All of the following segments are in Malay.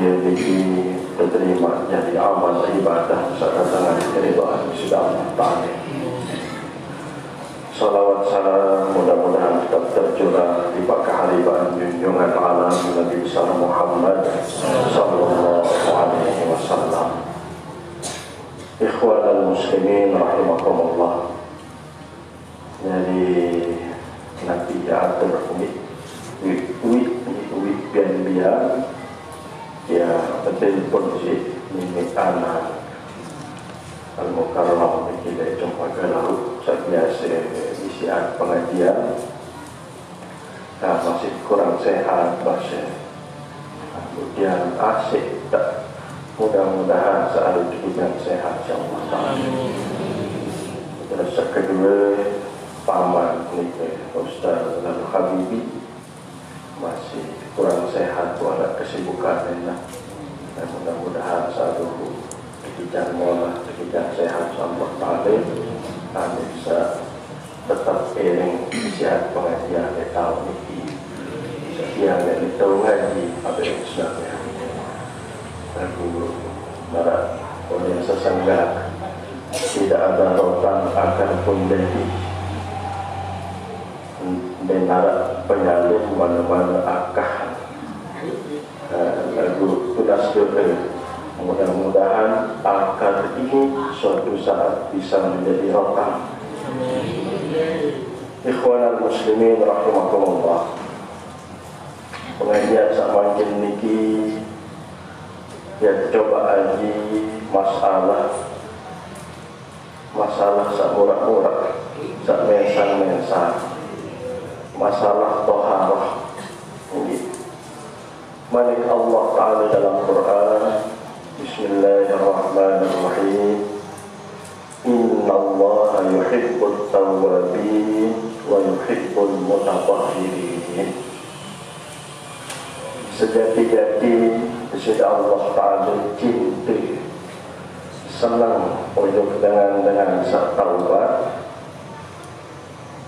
dia diterima jadi amal ibadah sedatangan keridhaan sisi Allah Ta'ala. Salawat salam mudah-mudahan tetap tercurah di kehalifan junjungan alam Nabi besar Muhammad sallallahu alaihi wasallam. Ikhwanal muslimin rahimakumullah. Jadi Nabi atur biar ya betul pun si ini anak al-mukarram kita jumpa ke laut biasa isian pengajian masih kurang sehat masih kemudian asik tak mudah-mudahan selalu diberikan sehat insyaallah. Terus kedua paman ni Ustaz Al-Habibi masih kurang sehat ada kesibukan dan mudah-mudahan selalu diberikan mola diberikan sehat Allah Ta'ala dan bisa tetap iring isian pengajian di tahun ini yang dari tahun ngaji apa yang Islamnya aku marah oleh sesenggak tidak ada rotan akan pun jadi benar penyalin mana-mana akah lagu tunas doa. Mudah-mudahan akar ini suatu saat bisa menjadi rotan. Ikhwanal muslimin rahimakumullah. Pengajian samakin niki ya coba aji masalah sak murah-murah, sak mensang-mensang. Masalah toharah ini Malik Allah Ta'ala dalam Quran Bismillahirrahmanirrahim Inna Allah yuhibbul tawwabin wa yuhibbul mutatahhirin. Sejati-jati Sejati Allah Ta'ala cinta senang ujung dengan taubat,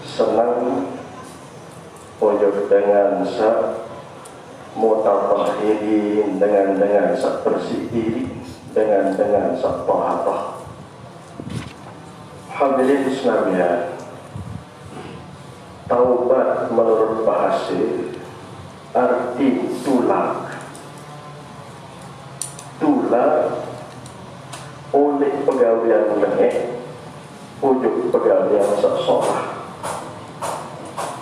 senang ujung dengan mutatahhirin dengan bersih diri dengan tahatah. Hadirin Islamiyah, taubat menurut bahasa arti tulang oleh pegawaian lengek ujung pegawaian sesolah.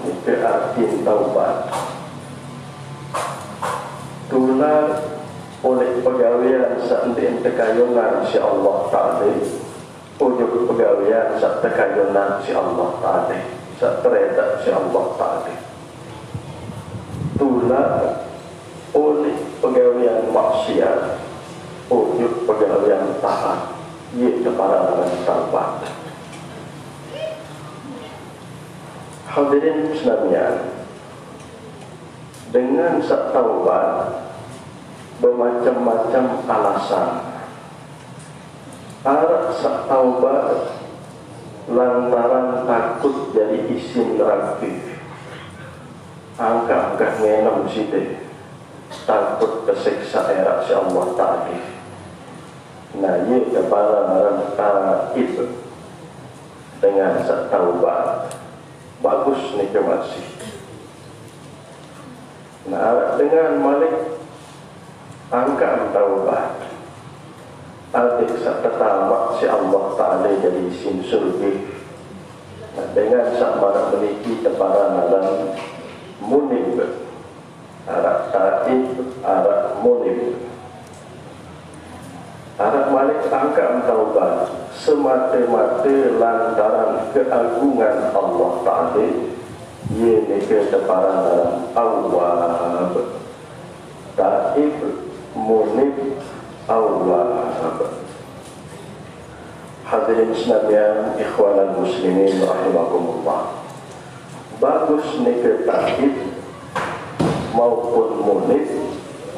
Itu arti taubat. Tular oleh pegawaian seandainya tekayunan si Allah Ta'ala ujung pegawaian saat tekayunan si Allah Ta'ala saat tereda si Allah Ta'ala. Tular oleh pegawaian maksiat ujung pegawaian taat iaitu para orang taubat. Hadirin Islamiyah, dengan taubat bermacam-macam alasan. Ada taubat lantaran takut jadi isim neraka. Angka ngenom sithik takut kesiksa era si Allah Ta'ala. Nah, ia kepala orang taib dengan taubat bagus ni masih. Nah, dengan Malik angka taubat adik tertamak si Allah Ta'ala jadi isim surga. Nah, dengan sama memiliki teparan dalam munib arak taib arak munib arak Malik angka taubat semata-mata lantaran keagungan Allah Ta'ala ia keteparan dalam awwab taib munib awwab. Hadirin sekalian, ikhwanal muslimin rahimakumullah, bagus nikah taib maupun munib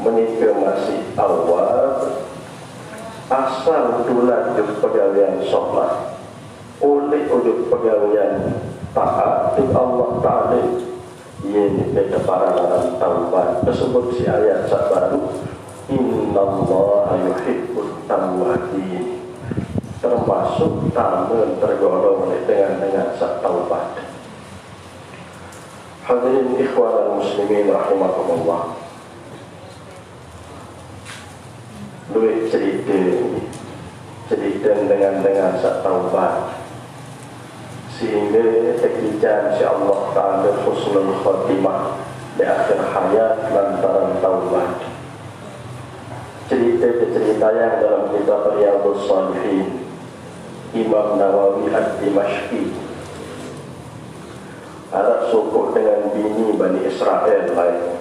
menikah masih awwab asal tulan pegawaian sholat oleh pegawaian taat di Allah Ta'ala ini beda para dalam taubat tersebut si ayat baru Inna innallaha yuhibbut tawwabin, termasuk tamu tergolong dengan taubat. Hadirin ikhwan muslimin rahimakumullah, duit cerita dengan taubat sehingga kekijan si Allah Ta'ala husnul khatimah di akhir hayat lantaran taubat. Cerita yang dalam kitab Riyadhus Shalihin Imam Nawawi Ad-Dimashqi ada suku dengan bini Bani Israel lain.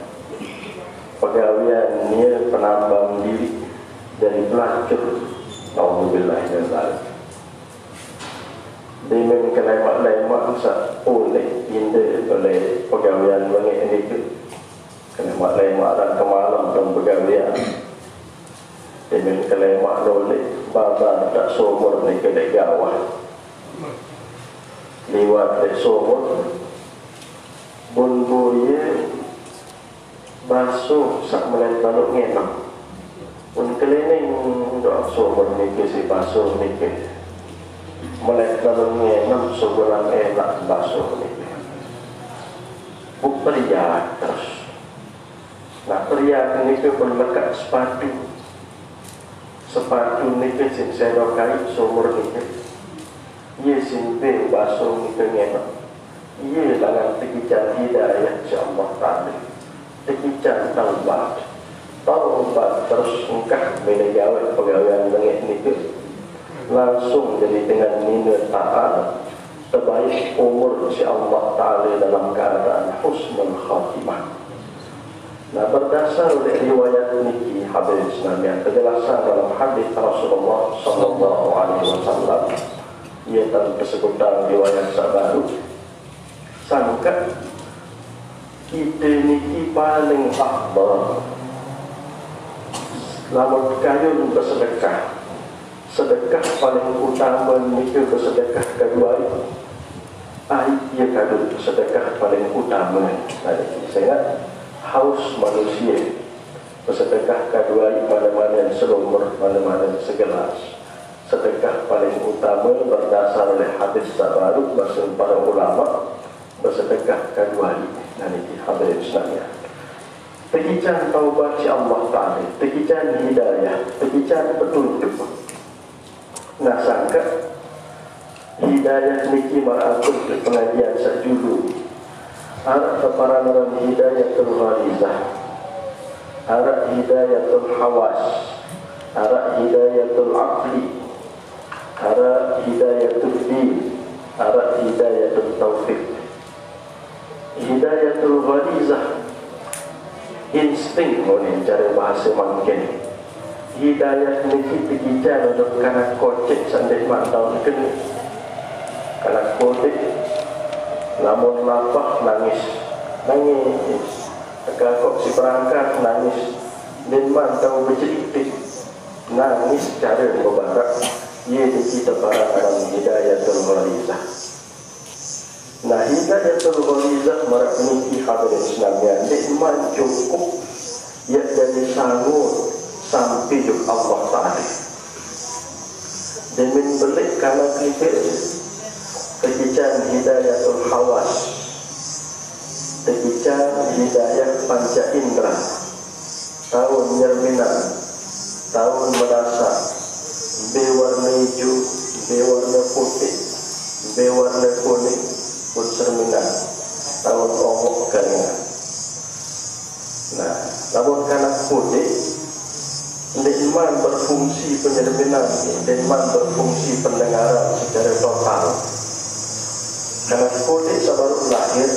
Pegawaian dia penambang diri dari pelacur. Alhamdulillah ya Allah. Dia lemak-lemak usah oleh indah oleh pegawaian bangit ini ke. Lemak-lemak dan kemalam dalam pegawaian. Dia lemak oleh baba tak sumur ni ke dek gawah. Liwat dek sumur. Bun-buye basuh sak mulai balok ngenam. Un keliling doa sumur ni ke si basuh ni ke. Mulai balok ngenam sebulan enak basuh ni ke. Buk periak terus. Nah periak ni ke pun lekat sepatu. Sepatu ni ke sin sedokai sumur ni ke. Ye simpe basuh ni ke ngenam. Ia dalam tekijan hidayah insya-Allah Ta'ala. Tekijan taubat. Taubat terus engkah bila jawab pegawaian bangit ni ke. Langsung jadi dengan minat ta'ala. Terbaik umur insya-Allah Ta'ala dalam keadaan husnul khatimah. Nah berdasar dari riwayat niki hadis Nabi yang terjelaskan dalam hadis Rasulullah sallallahu alaihi wasallam. Ia dalam kesebutan riwayat sahabat. Sangka kita niki paling afdal lamun kayun bersedekah. Sedekah paling utama niki bersedekah kedua itu. Ia kadu sedekah paling utama. Saya haus manusia bersedekah kedua itu mana-mana selumur, mana-mana segelas. Sedekah paling utama berdasar oleh hadis tabaruk maksud para ulama. Bersedekah kedua ini nanti hadirin sekalian. Tekijan taubat si Allah Ta'ala, tekijan hidayah, tekijan petunjuk. Nah sangka hidayah niki maratul ke pengajian sajulu. Arah keparangan hidayatul gharizah, arah hidayatul hawas, arah hidayatul aqli, arah hidayatul din, arah hidayatul taufiq. Hidayatul gharizah, insting ni cara bahasa mungkin. Hidayah ni kita untuk kanak kocek sampai mantau kena. Kanak kocek, lamun lapah nangis. Agak si perangkat nangis. Dan mantau bercerita nangis cara berbarak. Ia kita para dalam hidayatul gharizah. Nah hidayatul gharizah merakniki hadirin sekalian nikmat cukup ia jadi sanggup sampai juk Allah Ta'ala. Demi belik karena kita kekican hidayatul hawas, kekican hidayah panca indera, tahun nyerminan, tahun merasa, bewarna hijau, bewarna putih, bewarna kuning, pun cerminan tahun omok kalingan. Nah, namun kanak putih nikmat berfungsi penyerminan, nikmat berfungsi pendengaran secara total. Kanak putih sabaru lahir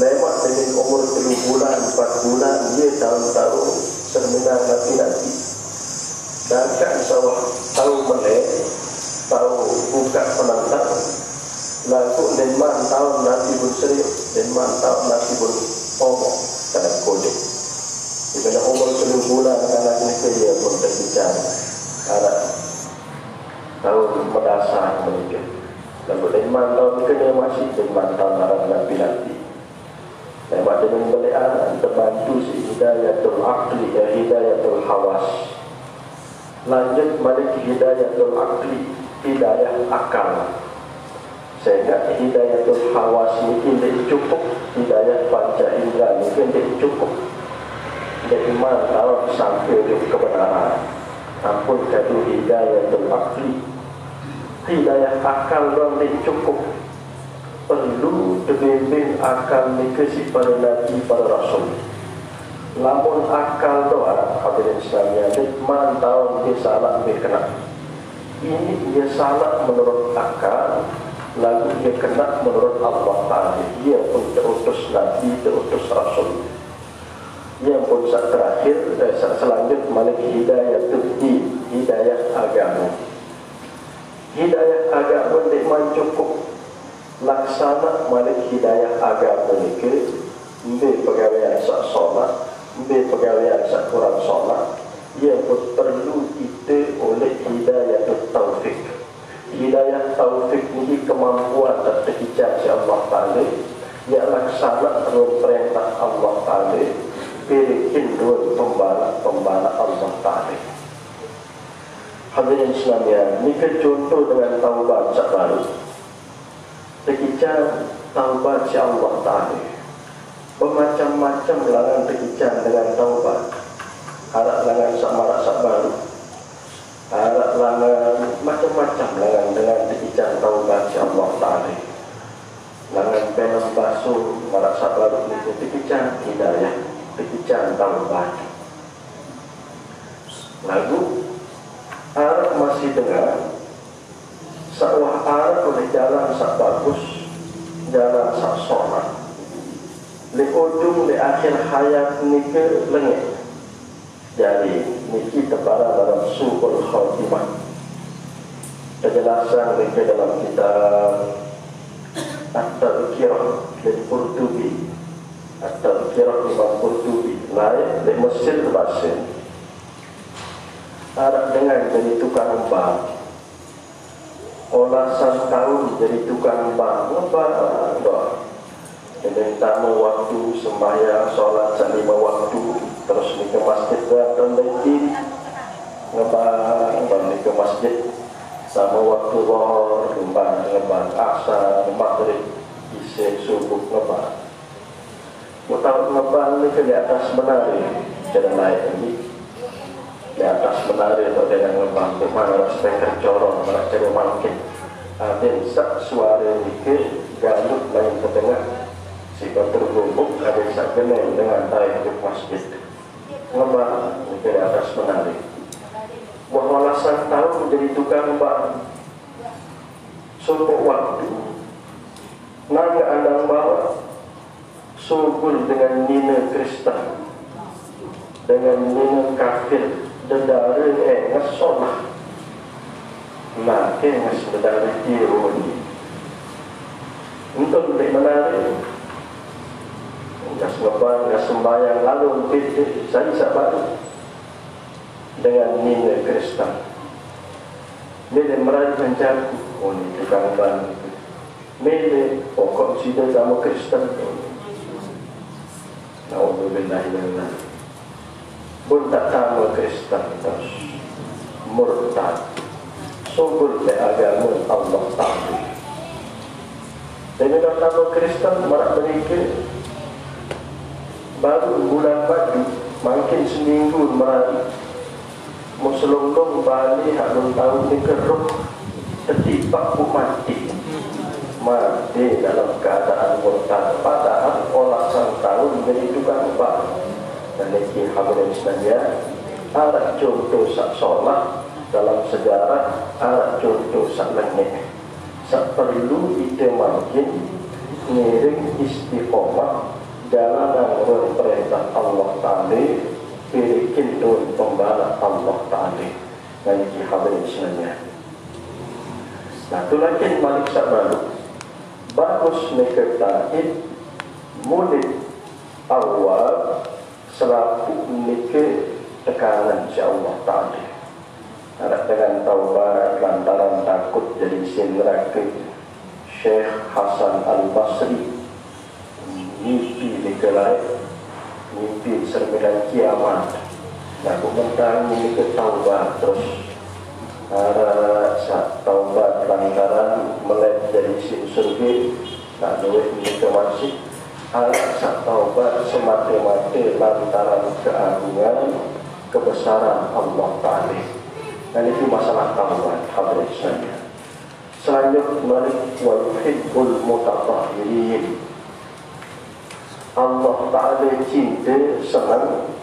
lemak dengan umur 3 bulan, 4 bulan, dia tahun-tahun cerminan nanti. Dan kan sawah tahu melek, tahu buka penantang. Lalu denman tahun nanti pun serius, denman tahun nanti pun omong kadang kode. Bila umur 10 bulan anak ini dia pun terbicara ada tahun mendasar mereka. Lalu denman tahun kena masih denman tahun arah nanti. Lepas dengan belian terbantu si hidayatul aqli, hidayatul hawas. Lanjut balik hidayatul akli, hidayah akal. Sehingga hidayatul hawas mungkin tidak cukup, hidayah panca indera mungkin tidak cukup. Tidak iman tahu sampai ke kebenaran. Ampun kadu hidayatul akli, hidayah akal doang tidak cukup. Perlu dibimbing akal dikasih para nabi, para rasul. Lamun akal doa hadirin sekalian, man tahu dia salah dia kena. Ini dia salah menurut akal, lalu dia kena menurut Allah Ta'ala. Dia pun terutus nabi, terutus rasul. Yang pun saat terakhir, selanjut malik hidayah tuddin, hidayah agama. Hidayah agama tidak cukup. Laksana malik hidayah agama ini ke ambil pegawaian sak solat, ambil pegawaian sak kurang solat. Ia pun perlu itu oleh hidayah taufik. Hidayah taufik ini kemampuan dan terhijab si Allah Ta'ala. Ia laksana terus perintah Allah Ta'ala, berikin dua pembala Allah Ta'ala. Hadirin sekalian, ini contoh dengan taubat sak baru. Terkicam taubat si Allah Ta'ala. Bermacam-macam langan terkicam dengan taubat. Harap langan sak marak sak baru. Harap langan macam-macam langan dengan terkicam taubat si Allah Ta'ala. Langan penam basuh marak sak baru itu terkicam hidayah, terkicam taubat. Lalu harap masih dengar sawah arah oleh jalan sak bagus, jalan sak solat. Di ujung di akhir hayat ni ke lengit. Jadi niki terparah dalam Su'ul Khatimah. Penjelasan mereka dalam kitab At-Tadhkirah dari Qurtubi. At-Tadhkirah Imam Qurtubi. Lain di Mesir Basin. Harap dengan jadi tukang bank. Olasan tahun jadi tukang bank, ngebang doa. Jadi tamu waktu sembahyang, solat 5 waktu, terus ni ke masjid datang lagi, ngebang ni ke masjid. Sama waktu zuhur, ngebang asar, maghrib, isya, subuh, ngebang. Mutawat ngebang ni ke di atas menari, jangan naik lagi. Di atas menari atau dengan ngebang, di mana speaker corong, mana cari mungkin. Ada sak suara dikit, galut main ke tengah, sehingga tergumpuk, ada sak kenal dengan tarik di masjid. Ngebang di atas menari. Walasan tahu menjadi tukang ngebang. Subuh waktu, naga andang bawa, subur dengan nina Kristen, dengan nina kafir. Dedara ngesolah makin ngesedari tiru ni untuk beli menari ngas ngebang, ngas sembahyang lalu pilih saya sabar dengan nina Kristen milih meraih menjaga ni tukang ban milih pokok sida sama Kristen na'udzubillahi pun tak sama Kristen terus murtad subur dari agama Allah Ta'ala. Dan kalau sama Kristen marak mereka baru bulan madu makin seminggu merari muselung-lung balik harum tahu ni keruh tertipak mati dalam keadaan murtad padahal olasan tahun menjadi tukang bang. Dan ini hadirin sekalian, ada contoh sak solat dalam sejarah, ada contoh sak lengit. Sak perlu ide makin ngiring istiqomah jalanan perintah Allah Ta'ala, berikin dun pembala Allah Ta'ala. Dan ini hadirin sekalian. Nah, tu lagi balik sak baru. Bagus mereka tahid, murid awal, selaku memiliki tekanan si Allah Ta'ala. Harap dengan taubat lantaran takut jadi neraka. Syekh Hasan Al-Basri mimpi dikelai, mimpi serbidan kiamat. Nah, komentar ini ke taubat terus saat taubat lantaran melek dari isi surga. Nah, duit ini ke masih saat taubat semati-mati lantaran keagungan kebesaran Allah Ta'ala. Dan itu masalah taubat hadirin sekalian. Selanjutnya Malik wa yuhibbul mutatahhirin. Allah Ta'ala cinta senang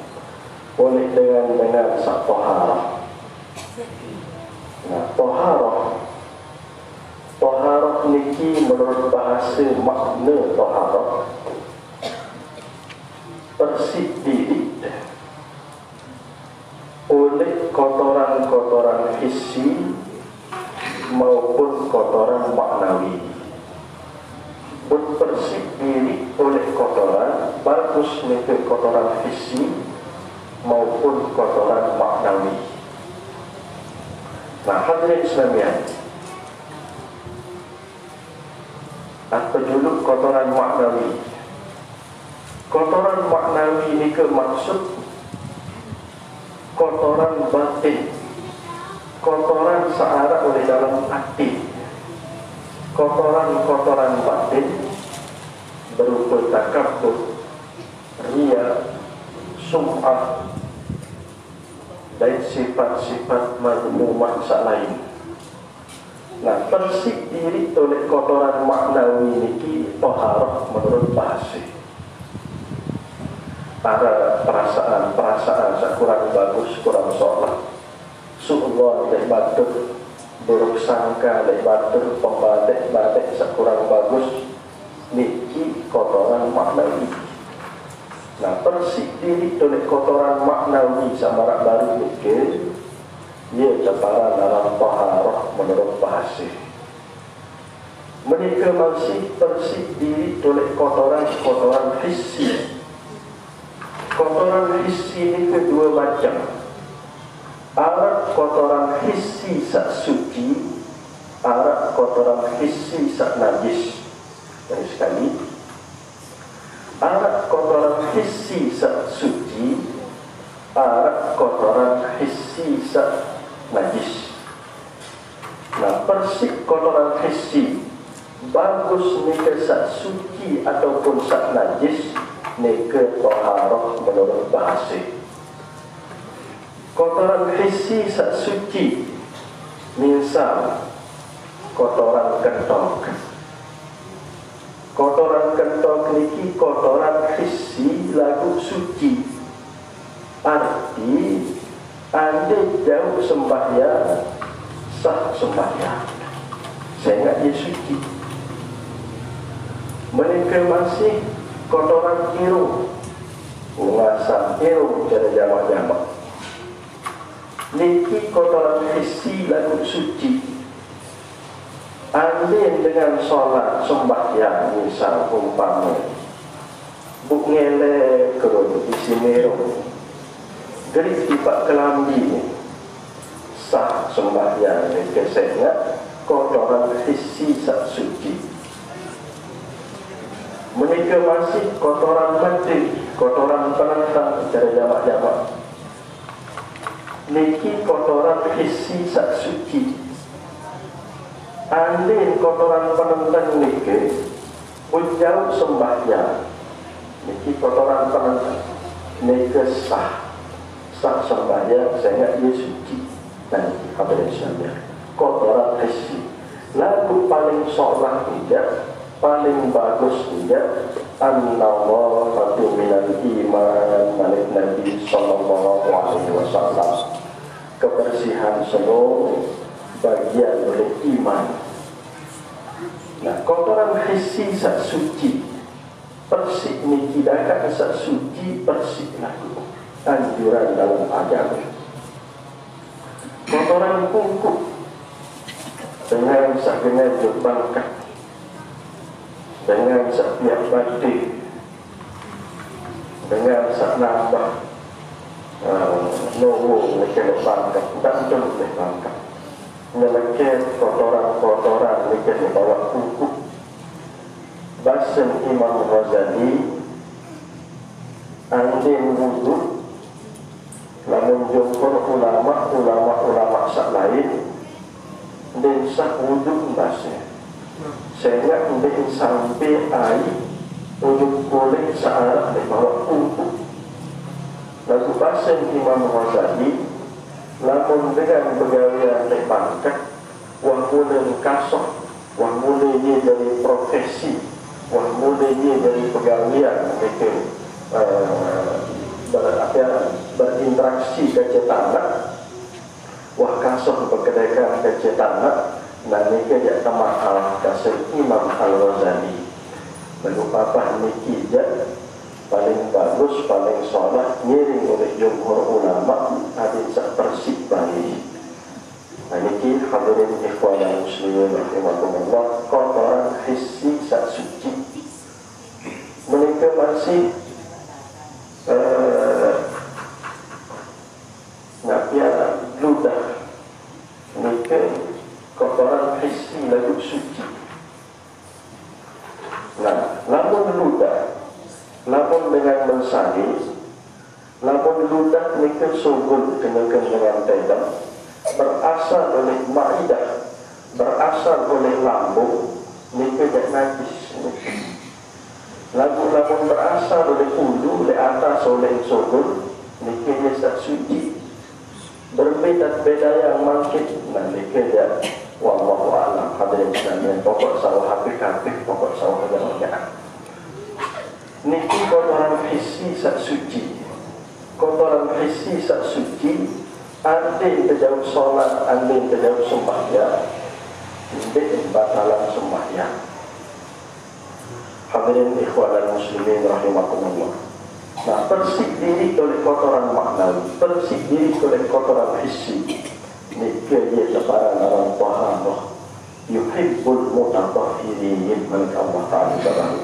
oleh dengan sak taharah. Nah, taharah niki menurut bahasa makna taharah bersih diri oleh kotoran-kotoran hissi maupun kotoran maknawi. Bersih diri oleh kotoran bagus niki kotoran hissi maupun kotoran maknawi. Nah, hadirin sekalian, apa dulu kotoran maknawi? Kotoran maknawi ini ke maksud kotoran batin, kotoran searah oleh dalam hati. Kotoran-kotoran batin berupa takabur, riya, sum'ah, dan sifat-sifat mazmumah lain. Nah, bersih diri oleh kotoran maknawi niki taharah menurut bahasa. Ada perasaan kurang bagus, kurang sholat, su'ullah dan batuk, buruk sangka dan batuk, pembatik kurang bagus, niki kotoran maknawi. Nah, bersih diri oleh kotoran maknawi samarak baru niki, ia cepara dalam taharah menurut bahasa. Mereka masih bersih diri oleh kotoran hissi. Kotoran hissi ini kedua macam. Ada kotoran hissi sak suci, ada kotoran hissi sak najis. Dari sekali, ada kotoran hissi sak suci, ada kotoran hissi sak najis. Nah, bersih kotoran hissi bagus nika sak suci ataupun sak najis nika taharah menurut bahasa. Kotoran hissi sak suci misal kotoran kentok. Kotoran kentok niki kotoran hissi lagu suci. Arti anda jauh sembahyang sah sembahyang sehingga dia suci. Mereka masih kotoran irung, mengasah irung cara jamak-jamak. Niki kotoran hissi lagu suci. Andin dengan solat sembahyang misal umpama buk ngele kerun isi merung gerik tipak kelambi sah sembahyang kesehnya kotoran hissi sak suci. Mereka masih kotoran batin, kotoran penentang cara jamak-jamak. Niki kotoran hissi sak suci. Andin kotoran penentang niki menjauh sembahyang. Niki kotoran penentang niki sah sembahyang sehingga dia suci. Dan apa yang saya kotoran hissi. Lagu paling sholat tidak, paling bagus tidak, an-nawafatu minal iman malik Nabi sallallahu alaihi wasallam. Kebersihan seluruh bagian oleh iman. Nah, kotoran hissi sak suci bersih niki dakat sak suci bersih lagu anjuran dalam agama. Kotoran kuku dengan sak dengan berbangkat, dengan sak pihak batin, dengan sak nambah nunggu lekat bangkat, tak betul lekat bangkat. Nyeleket kotoran-kotoran lekat di bawah kuku. Basen Imam Ghazali andin wudhu Namun jumhur ulama sak lain dan sak wuduk masih sehingga mungkin sampai air untuk boleh searah di bawah wuduk. Lalu pasien Imam Ghazali namun dengan pegawaian di pangkat wah mulai kasok, wah mulai dari profesi, wah mulai dari pegawaian mereka berinteraksi ke tanah, wah kasih berkedaikan ke tanah, dan mereka tidak mahal kasih Imam Al-Ghazali. Lalu apa niki je paling bagus, paling solat ngiring oleh jumhur ulama hadis persik baik. Niki hadirin ikhwan dan muslimin rahimakumullah, kotoran hissi sak suci. Mereka masih nabiya ludah mereka kotoran hissi lagu suci. Nah, namun ludah, namun dengan mensari, namun ludah mereka sungguh dengan tedam, berasal oleh ma'idah, berasal oleh lambung, mereka tidak najis. Lagu-lagu berasal oleh ulu, oleh atas, oleh sungguh, mereka tak suci. Berbeda-beda yang mungkin, nah mereka tidak. Wallahu a'lam. Hadirin sekalian, pokok sawah habis-habis, pokok sawah kejalan. Niki kotoran hissi sak suci. Kotoran hissi sak suci. Andai terjauh solat, andai terjauh sembahyang, andai batalan sembahyang. Hadirin ikhwan dan muslimin rahimakumullah. Nah, persik diri oleh kotoran maknawi, persik diri oleh kotoran hissi. Nika dia sebarang dalam Tuhan Allah yuhibbul mutatahhirin milik Allah Ta'ala barang.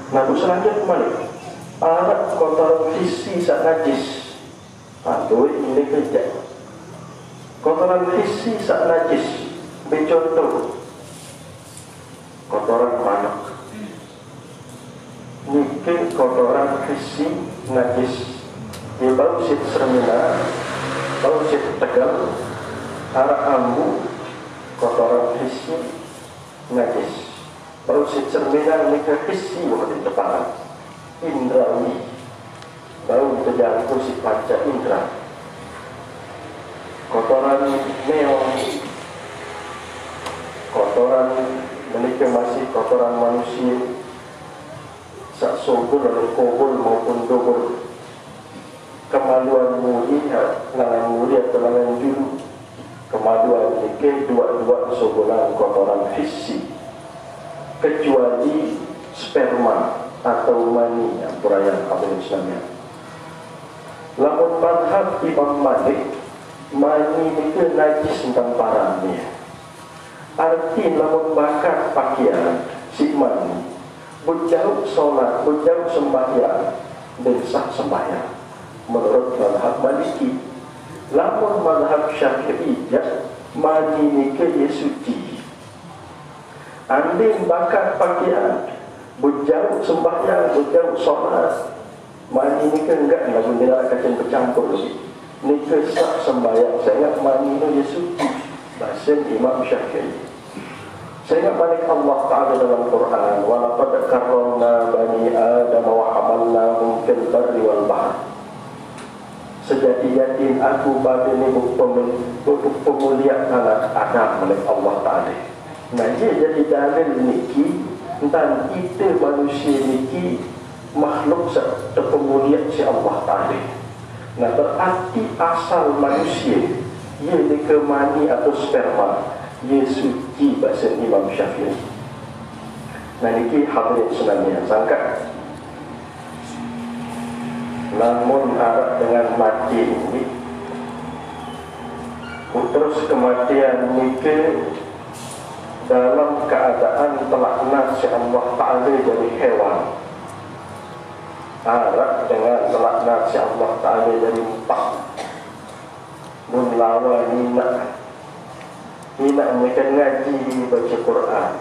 Nah, selanjutnya kembali alat kotoran hissi sak najis. Aduh, ini kerja kotoran hissi sak najis. Bercontoh kotoran panak. Nika kotoran hissi najis. Dia bau sit sermina, bau sit tegal, arah ambu, kotoran hissi najis. Bau sit sermina mereka hissi waktu depan indrawi, bau terjangkau si panca indra. Kotoran meong, kotoran mereka masih kotoran manusia, sak subur oleh kubur maupun dubur. Kemaluan mulia, langan mulia atau langan juru, kemaluan ini dua-dua sebulan kotoran hissi, kecuali sperma atau mani yang perayaan Abdul Islamnya. Lamun madhab Imam Malik, mani itu najis tentang parahnya. Arti lamun bakar pakaian si mani, berjauh solat, berjauh sembahyang, dan sah sembahyang. Menurut mazhab Maliki. Lamun mazhab Syafi'iyah, mani nikah dia suci. Andai bakar pakaian, berjauh sembahyang, berjauh solat, mani nikah enggak, lagu dia akan bercampur lagi. Nikah sah sembahyang, saya ingat mani itu dia suci. Bahasa Imam Syafi'i. Saya ingat balik Allah Ta'ala dalam Quran, walaqad karramna bani Adam wa hamalnahum fil barri wal bahr. Sejati-jati aku pada ini pemuliaan anak Adam oleh Allah Ta'ala. Nah, dia jadi dalil niki tentang kita manusia niki makhluk terpemuliaan si Allah Ta'ala. Nah, berarti asal manusia ia ke mani atau sperma, ia suci bahasa Imam Syafi'i. Nah, niki hadirin sebenarnya sangka. Namun harap dengan mati ini, terus kematian ini dalam keadaan telakna si Allah Ta'ala dari hewan. Harap dengan telakna si Allah Ta'ala dari empat. Munlawa nina mereka ngaji baca Quran.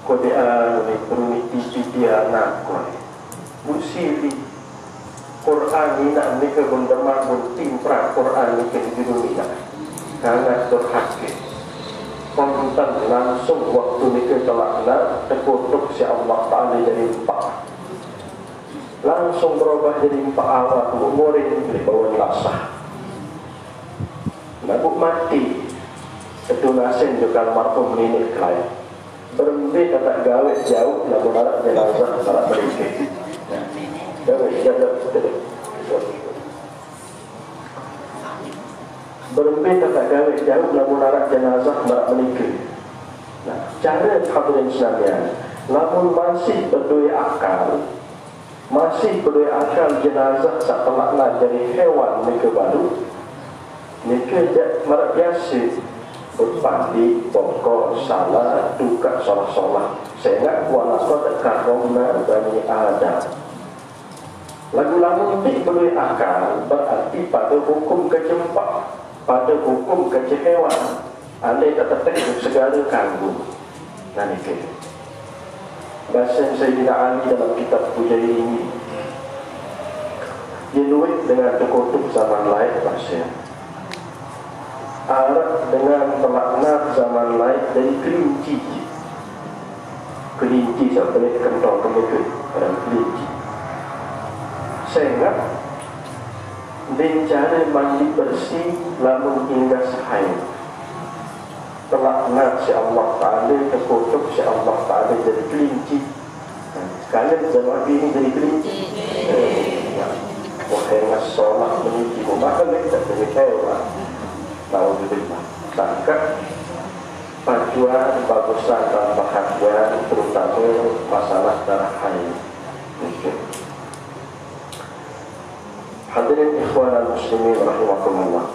Kodean ni peruniti dia anak kau. Musili Quran ni nak ni ke benda pun timpra Quran ni ke judul ni nak karena terhakik konten langsung waktu ni ke telakna terkutuk si Allah Ta'ala jadi 4 langsung berubah jadi 4 awal murid di bawah lasah nabuk mati itu nasin juga marhum ini klien berhenti kata gawe jauh lalu narak jenazah narak berikir berhenti kata gawe jauh lalu narak jenazah narak berikir. Nah, cara hadirin sekalian, namun masih berdua akal jenazah setelah jadi hewan mereka baru mereka marak biasa berpandi, pokok, salah, duka, solah-solah sehingga walakot karomna Bani Adam lagu-lagu ini berdua akal berarti pada hukum kecempak pada hukum kecehewan andai tertetek segala kanggu nah ini bahasa Sayyidina Ali dalam kitab Pujairi ini dinulis dengan terkutuk zaman lain bahasa Arab dengan pelaknat zaman lain dari kelinci sampai kentong kemikir dan kelinci sehingga cara mandi bersih lamun hingga sehayat pelaknat si Allah Ta'ala terkutuk si Allah Ta'ala jadi kelinci sekalian zaman ini jadi kelinci wahai ngasolah meniki maka mereka jadi hewan tahu juga sangka pajuan bagusan dan bahagian terutama masalah darah haid. Hadirin ikhwan al-muslimin rahimahumullah.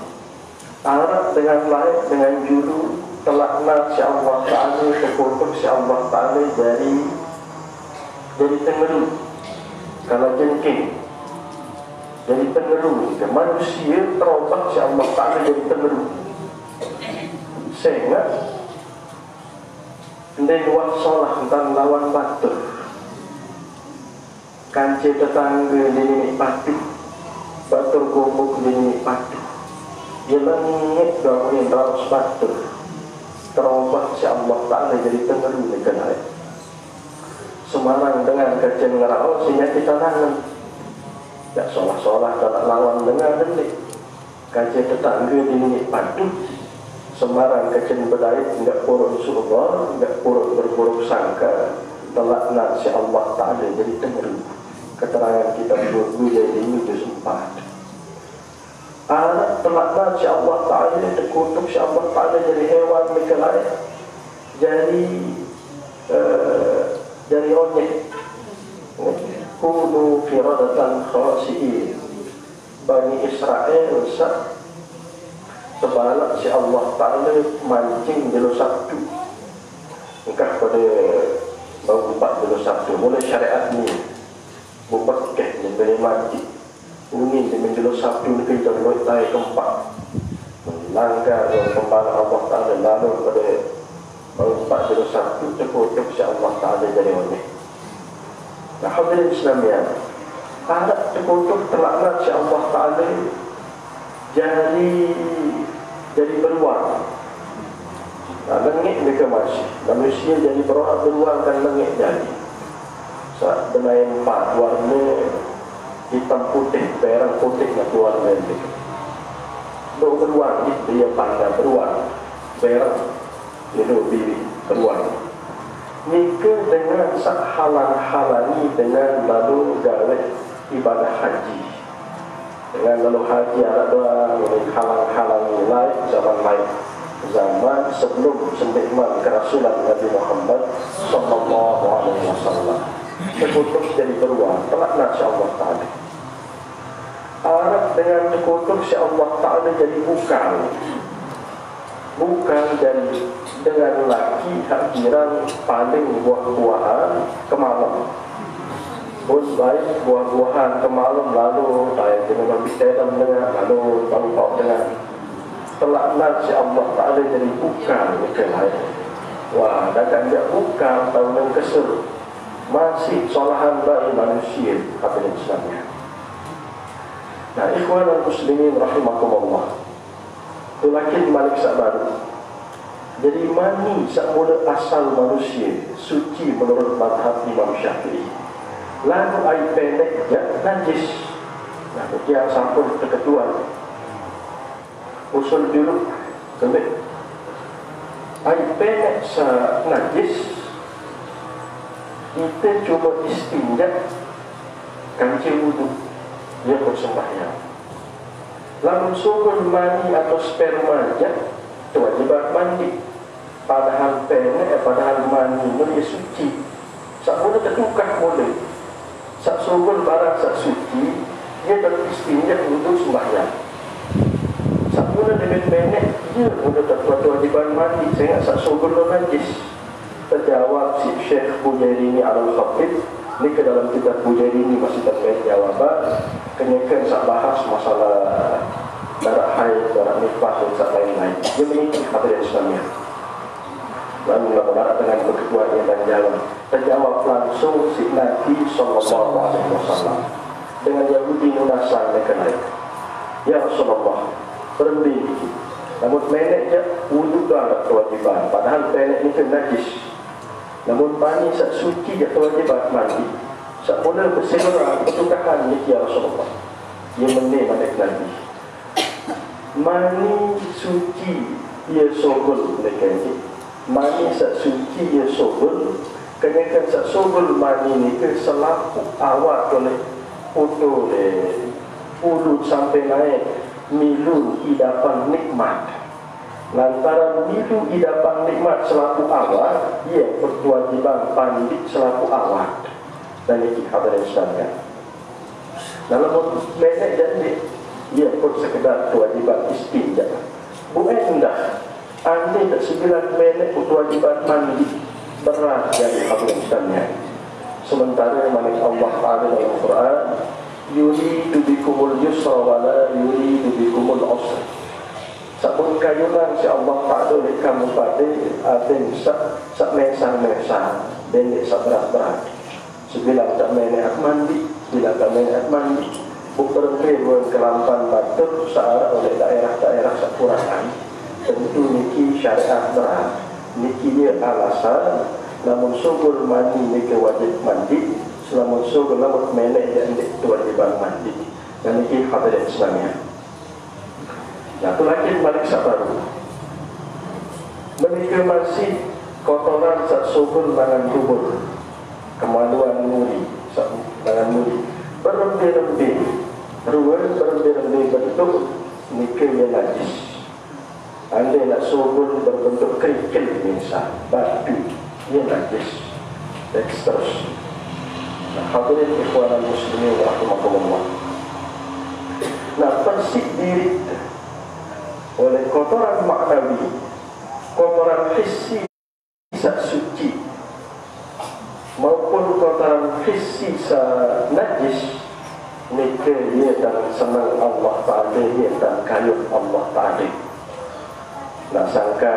Arab dengan lain dengan judul telaknat si Allah Ta'ala terkutuk si Allah Ta'ala dari tengeru kalau jengking jadi tengeru manusia terobak si Allah Ta'ala jadi tengeru sehingga dan waksolah dan lawan batur kancil tetangga di patu batur gobok di patu dia mengingit gawin raus batur terobak si Allah Ta'ala jadi tengeru di kenal Semarang dengan kecil ngerau sehingga kita nangan tak solah-solah tak lawan dengan delik kancil tetangga di patu Semarang kecil berdaya tidak puruk surga tidak puruk berburuk sangka telaknat si Allah Ta'ala jadi tengeru keterangan kita berbudaya ini juz 4 anak telaknat si Allah Ta'ala terkutuk si Allah Ta'ala jadi hewan mereka lain jadi onyek kunu firadatan khasi'in Bani Israel sebalak si Allah Ta'ala mancing jelo Sabtu engkau pada bau bupat jelo Sabtu mulai syariat ni bupat kek yang boleh mancing ungin dengan jelo Sabtu ni kita boleh tahu keempat melanggar pembalak Allah Ta'ala lalu pada bau bupat jelo Sabtu terkutuk si Allah Ta'ala jadi oleh nah hadirin Islamian ada terkutuk terlaknat si Allah Ta'ala jadi beruang lengit mereka masih manusia jadi beruang kan lengit jadi saat benai 4 warna hitam putih perang putih nak warna itu beruang dia pandang beruang perang itu bibi beruang nikah dengan sak halang-halangi dengan lalu gawe ibadah haji dengan lalu haji ada doa halang-halangi lain zaman sebelum sembihman kerasulan Nabi Muhammad sallallahu alaihi wasallam terkutuk jadi beruang telaknat si Allah Ta'ala Arab dengan terkutuk si Allah Ta'ala jadi bukan dan dengan laki hadiran paling buah-buahan kemalam pun baik buah-buahan kemalam lalu baik dengan bicara dengan lalu bangkok dengan telaknat si Allah Ta'ala jadi bukan mereka lain wah dan dia bukan tahun kesel masih solahan baik manusia hadirin Islamnya Nah, ikhwan al-muslimin rahimakumullah, tulakin malik sabar. Jadi mani semula asal manusia suci menurut mazhab Imam Syafi'i. Lalu air pendek ya najis. Nah, dia sampun terketuan usul dulu kembali air pendek najis, kita cuma istinja kancing wudu, dia pun sembahyang. Lalu sumber mani atau sperma ya kewajiban mandi. Padahal padahal mani dia suci. Sak boleh tertukar boleh. Sak sumber barang sak suci, dia tak istinja wudu sembahyang. Sak boleh lebih pendek, dia sudah terbuat kewajiban mandi sehingga sak sumber najis. Terjawab si Syekh Bujairini Al-Khatib ini ke dalam kitab Bujairini masih terkait jawaban. Kenyatakan sak bahas masalah darah haid, darah nifas dan sak lain-lain. Dia mengikuti hadirin Islamiyah. Lalu mula-mula dengan berketuanya dan jalan. Terjawab langsung si Nabi SAW dengan Yahudi Munasan mereka naik. Ya Rasulullah, berhenti. Namun menek je wudhu dah kewajiban. Padahal menek ni kena najis. Namun mani sak suci je kewajiban mandi. Sak mula berseluruh pertukahan ni ya Rasulullah. Ia menek menek Nabi. Mani suci ia sobul mereka ni. Mani sak suci ia sobul. Kenyatakan sak sobul mani ni ke selapu awak oleh putu urut sampai naik milu idapan nikmat. Lantaran milu idapan nikmat selaku awak, ia berkewajiban pandit selaku awak. Dan ini hadirin sekalian. Dalam menek jadi, ia pun sekedar kewajiban istinja. Bukan dah. Anda tak 9 menek kewajiban mandi berat dari hadirin sekalian. Sementara malik Allah Ta'ala dalam Quran, yuridu bikumul yusra wa la yuridu bikumul usra. Sabun kayunan si Allah Ta'ala oleh kamu pada atin sak mesang-mesang dan sak berat-berat. Sebilang tak menek mandi, bila tak menek mandi, bukan kewan kelampan batuk searah oleh daerah-daerah sakuraan. Tentu niki syariat berat. Niki dia alasan. Namun sumber mandi niki wajib mandi. Selama sumber namun menek yang kewajiban mandi. Dan niki hadirin Islamiyah. Nah, tu lagi balik sabar. Mereka masih kotoran sak sumber dengan kubur. Kemaluan muri, sak dengan muri. Berlebih-lebih. Ruang berlebih-lebih bentuk niki yang najis. Anda nak sumber berbentuk kerikil misal, batu, ia najis. Dan seterusnya. Nah, hadirin ikhwan muslimin rahimakumullah. Nah, persik diri oleh kotoran maknawi, kotoran hissi sak suci maupun kotoran hissi sak najis, mereka dia dan senang Allah Ta'ala, dia dan kayuh Allah Ta'ala. Nak sangka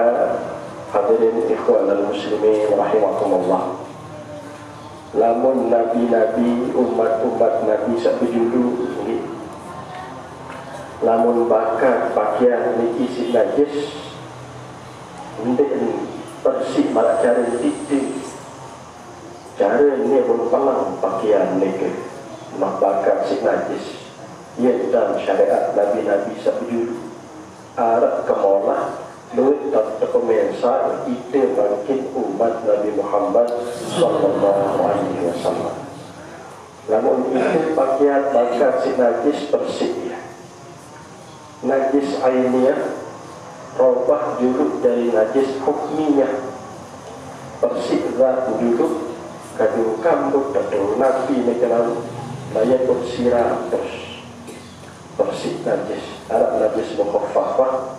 hadirin ikhwan al-muslimin rahimakumullah, lamun nabi-nabi umat-umat nabi sabujulu ni lamun bakar pakaian niki si najis hendak bersih malah cara titik cara ni pun pelang pakaian niki mak bakar si najis ia dalam syariat nabi-nabi sabujulu arah kemolah duit tak terkomensa itu bangkit umat Nabi Muhammad sallallahu alaihi wasallam. Namun itu pakaian bakar si najis bersih. Najis ainiyah robah juluk dari najis hukmiyah. Bersih zat juluk kadung kambut kadung nabi nekelam layak bersiram terus. Bersih najis. Arab najis mukhaffafah,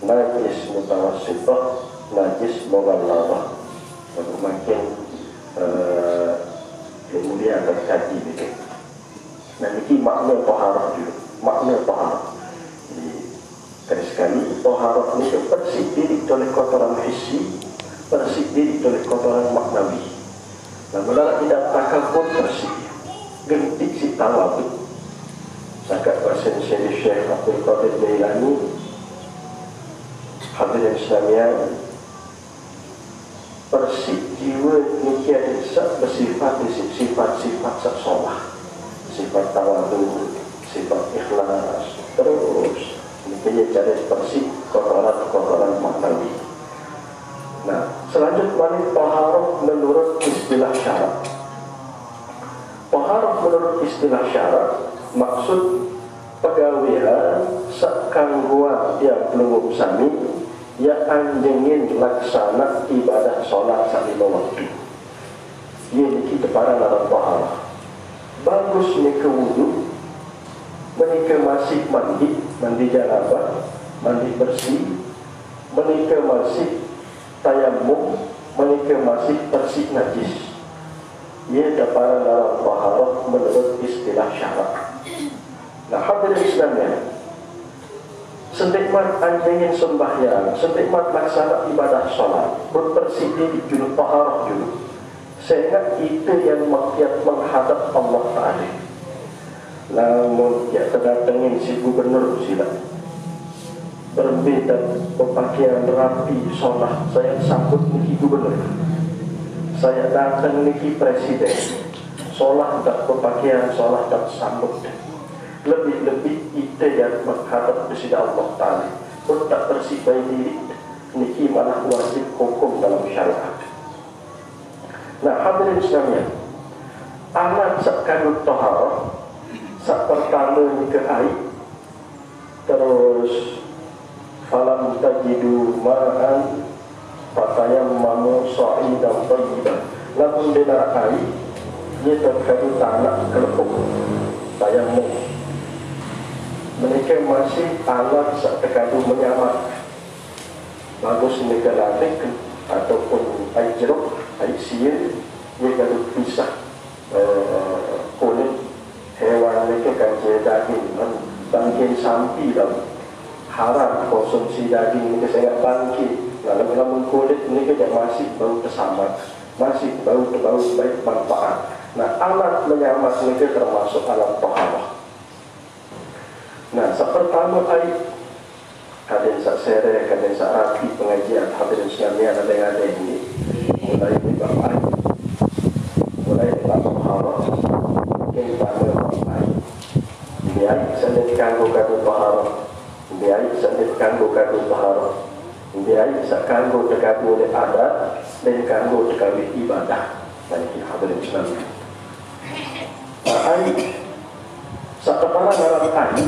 najis mutawassithah, najis mughallazah. Makin kemudian akan kaji begitu. Nah, ini makna taharah juga. Makna taharah. Jadi sekali taharah ini bersih diri oleh kotoran hissi, bersih diri oleh kotoran maknawi. Nah, benar tidak takabur bersih. Gentik si tawabut. Zakat Basin Syekh Abdul Qadir Jailani. Hadirin sekalian, persik jiwa niki ada bersifat sifat-sifat sesolah, sifat tawadu, sifat ikhlas. Terus niki jadi persik kotoran matawi. Nah, selanjutnya taharah menurut istilah syarak. Taharah menurut istilah syarak maksud pegawaian sekangguan yang belum sami yang anjingin laksana ibadah solat salima waktu. Ia kita para dalam taharah. Bagus nika wudu, menika masih mandi janabah, mandi bersih, menika masih tayammum, menika masih bersih najis. Ia para dalam taharah menurut istilah syarak. Nah, hadirin sekalian, senikmat anjingin sembahyang, senikmat laksana ibadah solat, berbersih diri junub taharah junub, sehingga itu yang maksiat menghadap Allah Ta'ala. Namun ya terdatangin si gubernur sila berbeda berpakaian rapi solat, saya sambut niki gubernur, saya datang niki presiden, solat tak berpakaian, solat tak sambut. Lebih-lebih itu yang menghadap kepada Allah Ta'ala pun tak bersih baik diri, niki malah wajib hukum dalam syariat. Nah, hadirin sekalian, alat sekadut taharah sak pertama ke air, terus falam tajidu ma'an fatayammamu sa'idan thayyiban. Lamun benar air, ia terkadut tanah kelepuk tayammum. Mereka masih alat sekadut menyamak. Bagus mereka latih ataupun air jeruk, air sihir, ia kadut pisah kulit hewan mereka kancing daging, bangkit sampi dalam haram konsumsi daging mereka sangat bangkit. Lalu kulit mereka yang masih bau tersambat, masih bau baik manfaat. Nah, alat menyamak mereka termasuk alat taharah. Nah, pertama air kadang sak sere, kadang sak rapi pengajian hadirin sekalian ada yang ada ini mulai di bab air, mulai di bab taharah, yang pertama bab air. Ini air sangat kanggo kado taharah, ini air sangat kanggo kado taharah, ini air sangat kanggo kado oleh adat dan kanggo kado ibadah. Dan ini hadirin sekalian. Nah, air sak kepala dalam air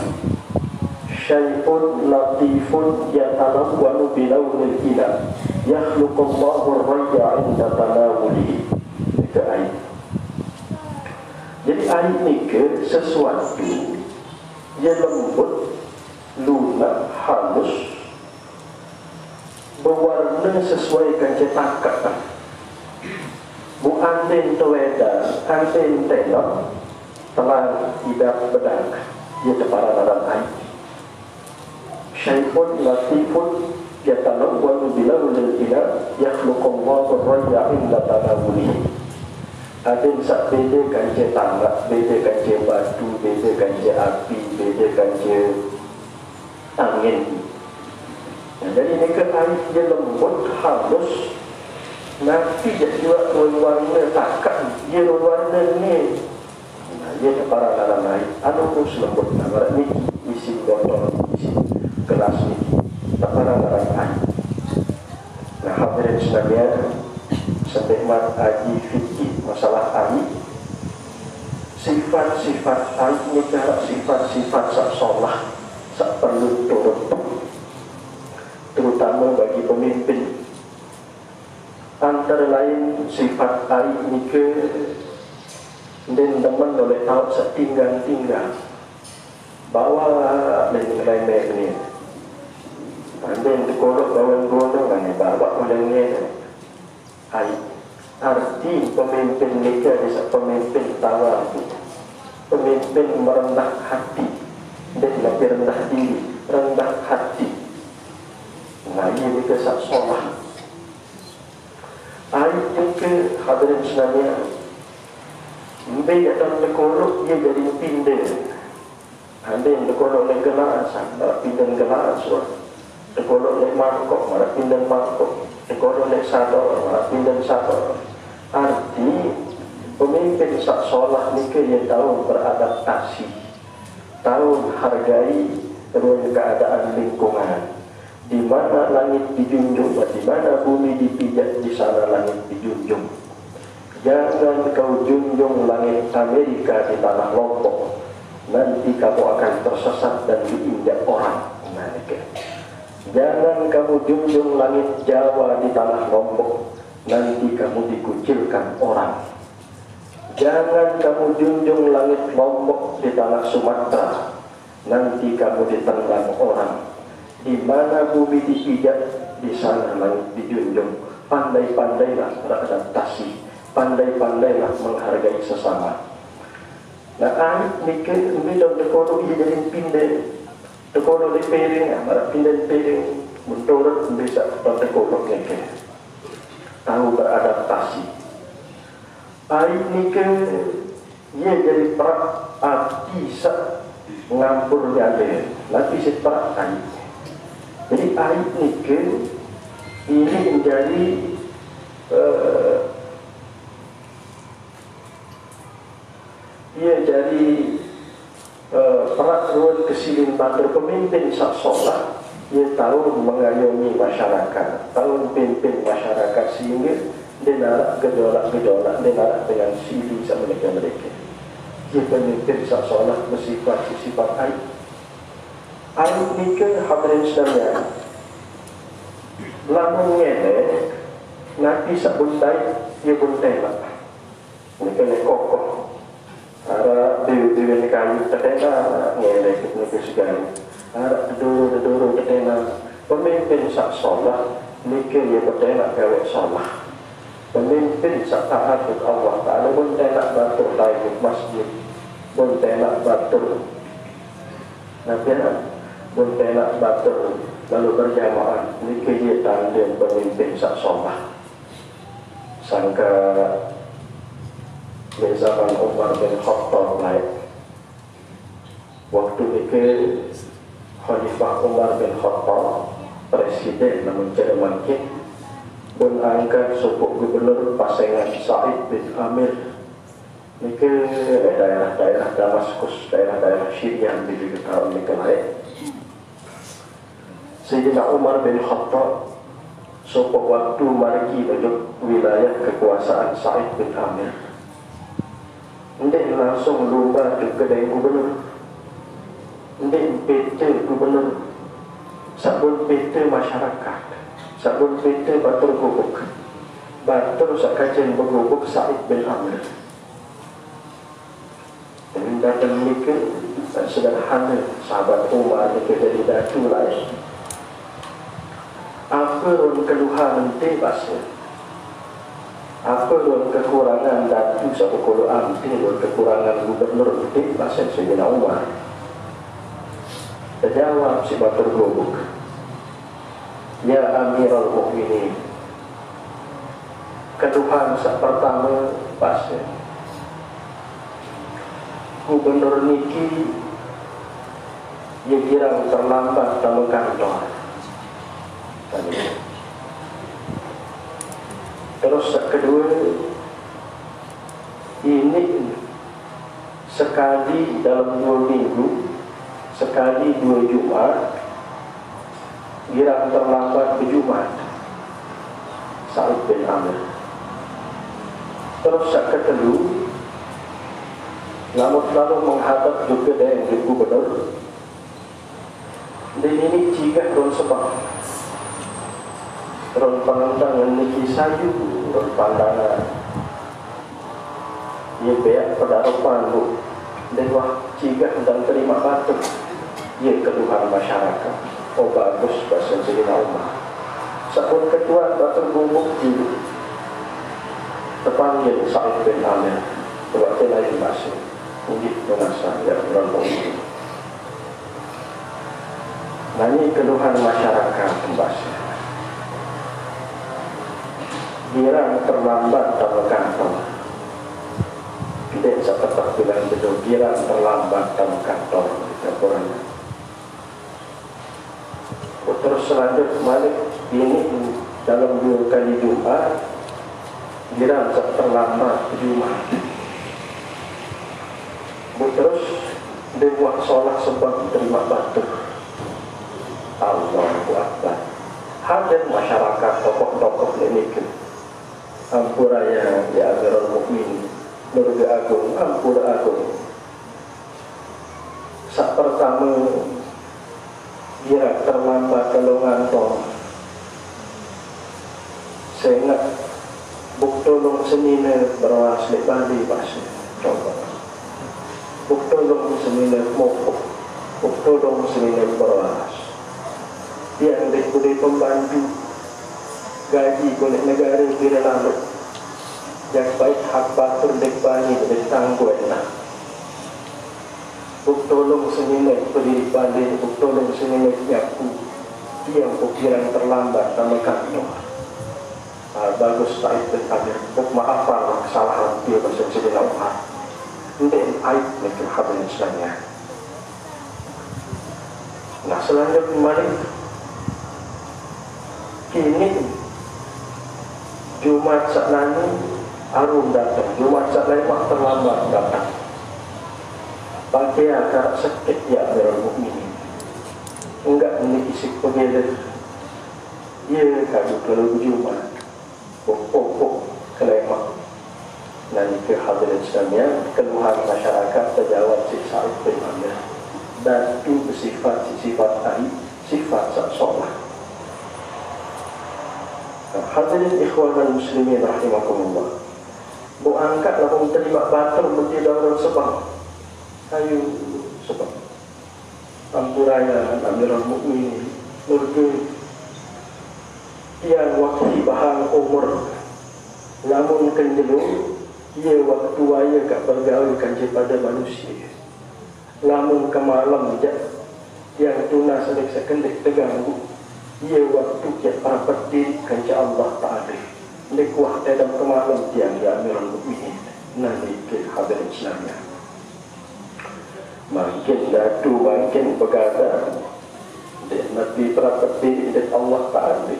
syai'un latifun yatanawwalu bilawril ilah yakhluqallahu ar-rayya 'inda tanawulihi. Itu air. Jadi air ni ke sesuatu yang lembut, lunak, halus, berwarna sesuai dengan cetakan. Bu antin tuweda, antin tenok, telah tidak pedang. Ia terparah dalam air. Syai'un latifun yatanawwalu bilawril ilah yakhluqallahu ar-rayya 'inda tanawulihi. Ada sak beda kancing tanggak, beda kancing batu, beda kancing api, beda kancing angin. Nah, jadi mereka air dia lembut, halus, nanti dia juga warna takkan, dia warna ni. Nah, dia terparah dalam air, anu pun selembut. Nah, barat ni isi botol, isi gelas ni terparah dalam air. Nah, hadirin sekalian, senikmat haji fikih masalah air, sifat-sifat air ni cara sifat-sifat sak solah, sak perlu turut, terutama bagi pemimpin. Antara lain sifat air ni ke dan teman oleh tahu setinggal-tinggal bawa dan remeh ni. Dan dikolok bawang-bawang kan bawa oleh ni air. Arti pemimpin mereka adalah pemimpin tawadhu, pemimpin merendah hati dan lebih rendah diri, rendah hati. Nah, ini mereka sak solah. Air juga hadirin sekalian, mereka dalam dikolok ia jadi pindah. Ada yang dekolok ni gelas, malah pindah gelas. Dekolok ni mangkok, malah pindah mangkok. Dekolok ni sador, malah pindah sador. Arti pemimpin sak solah ni dia tahu beradaptasi, tahu hargai keadaan lingkungan. Di mana langit dijunjung, di mana bumi dipijak, di sana langit dijunjung. Jangan kau junjung langit Amerika di tanah Lombok, nanti kamu akan tersesat dan diinjak orang. Jangan kamu junjung langit Jawa di tanah Lombok, nanti kamu dikucilkan orang. Jangan kamu junjung langit Lombok di tanah Sumatera, nanti kamu ditendang orang. Di mana bumi dipijak, di sana langit dijunjung. Pandai-pandailah beradaptasi, pandai-pandailah menghargai sesama. Nah, ayat mikir ini dalam dekodo ia jadi pindah, dekodo di piring, malah pindah piring, menurut bisa dalam dekodo mikir. Tahu beradaptasi. Ayat mikir ia jadi perak arti sak mengampurnya dia, nanti seperak ayat. Jadi ayat mikir ini menjadi ia jadi peraturan kesilin batur pemimpin sak solah. Ia tahu mengayomi masyarakat, tahu pimpin masyarakat sehingga dia nak gejolak-gejolak, dia nak dengan sili sama mereka. Ia pemimpin sak solah bersifat aib. Aib ni ke hadirin sekalian, lamun ngene Nabi sak buntai, ia buntai lah. Ini kena kokoh. Ada dewi-dewi kayu tertena ngene ke segala. Ada dulu tertena pemimpin sak solah, nikah ia tertena gawe solah. Pemimpin sak taat Allah Taala buntai nak batur lain masjid, buntai nak batur. Nabi buntai nak batur lalu berjamaah, nikah ia tandem pemimpin sak solah. Sangka di zaman Umar bin Khattab naik, waktu itu Khalifah Umar bin Khattab presiden namun tidak mungkin pun angkat supuk gubernur pasangan Sa'id bin Amir ke daerah-daerah Damaskus, daerah-daerah Syria di tahun ini naik. Sayyidina Umar bin Khattab supuk waktu marki menuju wilayah kekuasaan Sa'id bin Amir. Ndek langsung lumba ke kedai gubernur, ndek PT gubernur, sabun PT masyarakat, sabun PT batur gubuk, batur sakajen bergubuk Sa'id bin Amir. Dan datang mikir sederhana sahabat Umar itu jadi datu lain. Apa run keluhan nanti pasal? Apa run kekurangan datu satu kolo anti run kekurangan gubernur nanti pasal Sayyidina Umar? Terjawab si batur gubuk, ya Amirul Mukminin, keluhan sak pertama pasal gubernur niki ia kirang terlambat dalam kantor. Terus kedua, ini sekali dalam 2 minggu, sekali 2 Jumat, kirang terlambat ke Jumat. Sa'id bin Amir. Terus kedua, lalu menghadap juga dengan gubernur. Dan ini jika ron sebab ron pandangan niki sayu, ron pandangan ia beak pedarupan bu. Dan wah jika dan terima batuk, ia keluhan masyarakat. Oh bagus bahasa Sayyidina Umar. Sabun ketua batur gubuk di terpanggil Sa'id bin Amir. Waktu lain masih ini menasa yang berlalu. Nah ini keluhan masyarakat membahasnya. Girang terlambat dalam kantor. Tidak bisa tetap bilang betul. Girang terlambat dalam kantor. laporannya. Terus selanjutnya balik ini dalam 2 kali Jumat dirang terlambat Jumat. Terus dia buat solat sebab terima batur. Allahu Akbar. Hadir masyarakat tokoh-tokoh ini Ampuraya di Amirul Mukminin Nurga Agung Ampura Agung. Saat pertama dia terlambat kalau ngantor. Saya ingat buk tolong senina berwas di Bali pasti. Coba buk tolong senina mopok, buk tolong senina berwas. Yang boleh pembantu gaji oleh negara bila lalu yang baik hak batur dek bani dek tangguh lah. Buk tolong senilai berdiri balik, buk tolong senilai nyaku yang bukiran terlambat sama kantor. Bagus tak itu hadir. Buk maafkan kesalahan dia pasal sedih lauhat. Ini aib mereka hadir Islamnya. Nah selanjutnya kembali kini Jumat saat nani arum datang, Jumat saat lain mak terlambat datang. Bagi agak sakit ya Amirul Mukminin. Enggak isi pengedar. Ia kadu kalau Jumat pokok kelemak. Nanti ke hadirin Islamnya keluhan masyarakat terjawab sisa itu dan itu bersifat tadi sifat solat. Hadirin ikhwan dan muslimin rahimakumullah. Bu angkat lalu terima batal menjadi orang sebab. Ayo sebab. Ampuraya Amirul Mukminin Nurga yang waktu bahan umur namun kendelung ia waktu waya kat bergaul kanji pada manusia. Namun ke malam yang tunas sedek sekendik terganggu. Ia waktu yang rapat diri kanji Allah Ta'ala. Lekuah dalam kemalam tiang ya Amirul Mukminin. Nanti ke hadirin Islamnya. Makin datu, makin berkata. Dia Nabi rapat diri dengan Allah Ta'ala.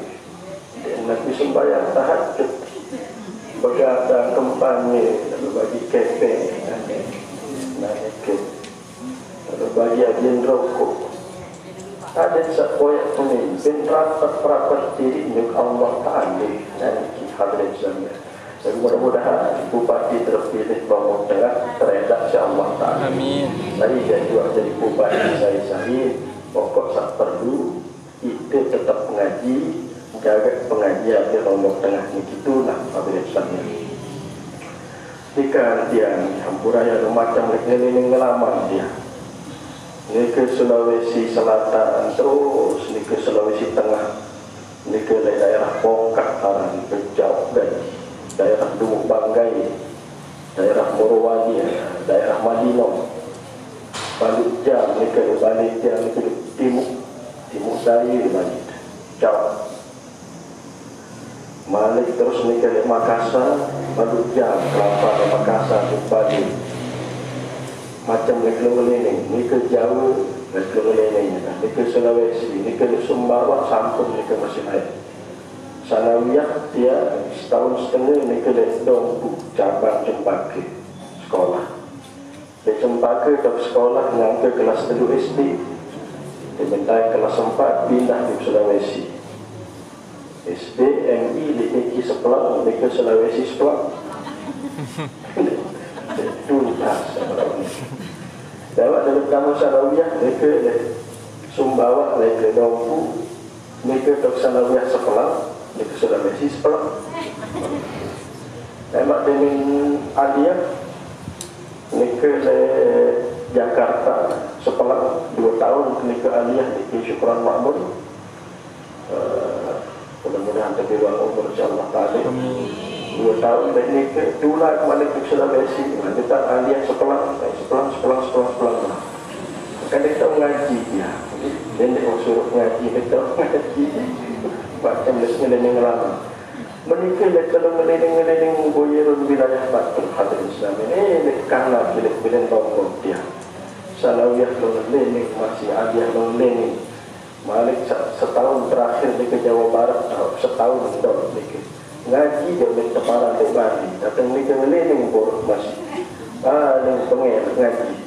Dia Nabi sembahyang tahajud. Berkata kempanya. Lalu bagi kepeng. Nanti ke. Lalu bagi agen rokok. Ada sekoyak pemimpin rapat diri dengan Allah Ta'ala dan hadirin Islamnya. Dan mudah-mudahan bupati terpilih Lombok Tengah teredak si Allah Ta'ala. Amin. Tadi dia juga jadi bupati saya pokok tak perlu itu tetap mengaji, jaga pengajian di Lombok Tengah ni gitulah hadirin Islamnya. Jika dia Ampuraya macam keliling ngelaman dia. Ini ke Sulawesi Selatan terus, ini ke Sulawesi Tengah, ini ke daerah Bongkak, Bejau, daerah Dumuk Banggai, daerah Morowali, daerah Madinong, Balik Jam, ini ke Balik Jam, ini ke Timuk Dari, Balik Jauh, Malik terus ini ke Makassar, Balik Jam, Kelapa, Makassar, Balik. Macam leklo-leklo ini ke Jawa, leklo-leklo ini ke Sulawesi, ini ke Sumbawa, Sampung, ini ke Mesir. Sanawiyah dia setahun setengah ini ke Dongku, cabang Cempaka, sekolah. Di Cempaka ke sekolah yang ke kelas 3 SD, dimintai kelas 4 pindah di Sulawesi. SD, MI, di Sepelang, di ke Sulawesi Sepelang. Tuntas Dapat dalam kamu Sanawiyah mereka Sumbawa mereka Dongku mereka Dok Sanawiyah Sepelang mereka Sulawesi Sepelang. Dapat dengan Aliyah mereka Jakarta Sepelang 2 tahun mereka Aliyah di Syukran Makmur. Mudah-mudahan terbilang umur insyaAllah ta'ala 2 tahun dan ini tulah kembali ke Sulawesi. Kita Aliyah Sepelang kan kita mengaji dia. Dan dia suruh mengaji, kita mengaji macam lesnya dan yang lama. Menikah kalau ngeliling-ngeliling Boyerun wilayah Batul hadirin Islam ini karena bilik-bilik Lombok dia Salawiyah Loleni, masih Aliyah Loleni. Malik setahun terakhir di Jawa Barat, setahun dong ngaji dia main kepala di Bali, datang ni keliling pun masih paling pengel ngaji.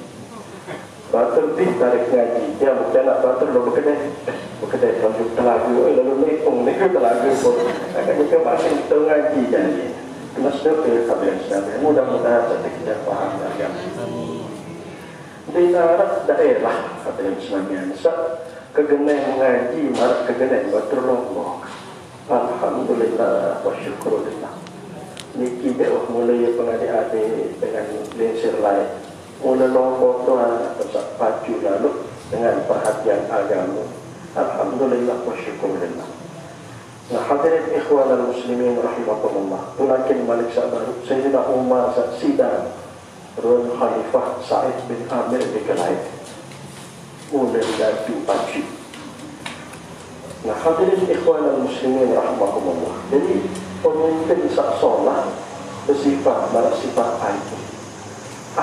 Batul di tarik ngaji, dia bukan nak batul lo berkedai lanjut telagu, lalu lekung telagu pun. Agaknya ke masih kita ngaji jadi. Kena sedekah kalian sekalian. Mudah-mudahan kita faham agama. Di daerah kata Islamnya kegenai ngaji marak kegenai berterlongkok. Alhamdulillah wa syukurillah. Niki dewah mulai pengadik-adik dengan lensir lain. Mulai longkok doa tetap pacu lalu dengan perhatian agama. Alhamdulillah wa syukurillah. Nah, hadirin ikhwan al-muslimin rahimakumullah. Tulakin Malik Sa'baru Sayyidina Umar Sidang Ruan Khalifah Sa'id bin Amir Bikalai mulai dari pagi. Nah, hadirin ikhwan al-muslimin rahimakumullah. Jadi pemimpin sholat bersifat bersifat aib.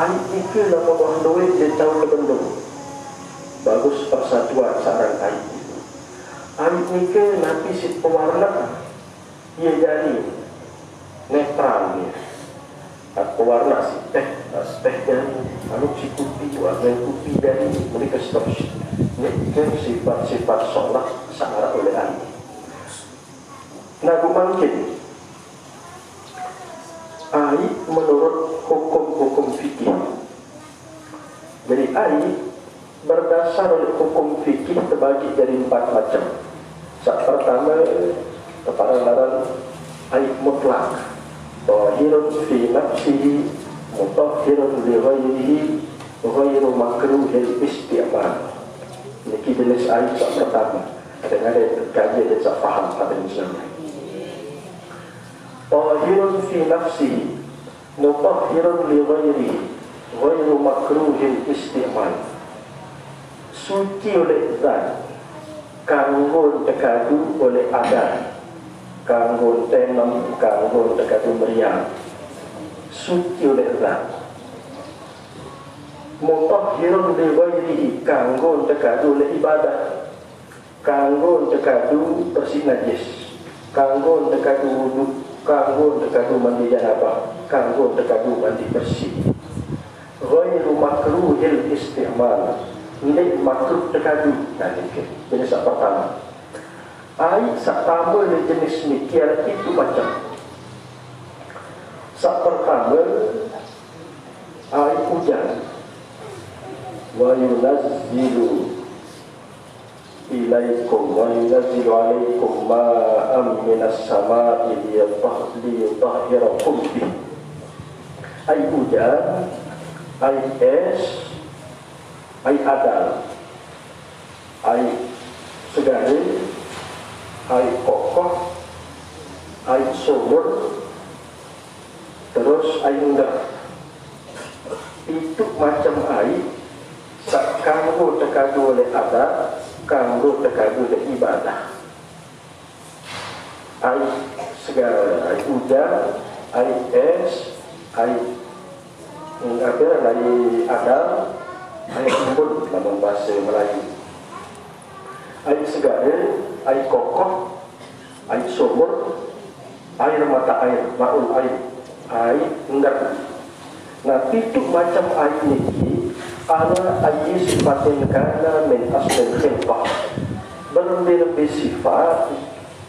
Aib itu nama bahwa dia tahu lebendung. Bagus persatuan sarang aib. Aib itu nanti si pewarna dia jadi netral dia. Pewarna si teh dari lalu si putih warna putih dari mereka stop. Ini sifat-sifat sholat sangat oleh aib. Nah, mungkin aib menurut hukum-hukum fikih. Jadi aib berdasar oleh hukum fikih terbagi jadi 4 macam. Yang pertama keparangan aib mutlak, tahirun fi nafsihi, mutahhirun li ghairihi, ghairu makruhil isti'mal. Ini jenis aib yang pertama. Kadang-kadang kaji dia tak faham pada misalnya. Tahirun fi nafsihi, mutahhirun li ghairihi, ghairu makruhil isti'mal. Suci oleh zat, kanggo tekadu oleh adat, kanggo tenam, kanggo tekadu meriam. Suci oleh zat. Mutahhirun li ghairihi, kanggo tekadu oleh ibadah, kanggo tekadu bersih najis, kanggo tekadu wudu, kanggo tekadu mandi janabah, kanggo tekadu mandi bersih. Ghairu makruhil isti'mal. Ini makruh tekadu. Nah, ini jenis yang pertama. Air sama dengan jenis mikir itu macam. Yang pertama, air hujan. Wa yunazzilu ilaikum wa yunazzilu alaikum ma'am minas sama'i liyutahhirakum bih. Air hujan, air es, air adal, air segarin, air kokoh, air sumur, terus air enggak. Itu macam air kanggo tekadu oleh adat, kanggo tekadu oleh ibadah. Air segarin, air hujan, air es, air adal, air embun dalam bahasa Melayu, air segarin, air kokoh, air sumur, air mata air, maul air, air enggak. Nah, itu macam air ini ala air sifatin kana min aslil khilqah, berbeda-beda sifat,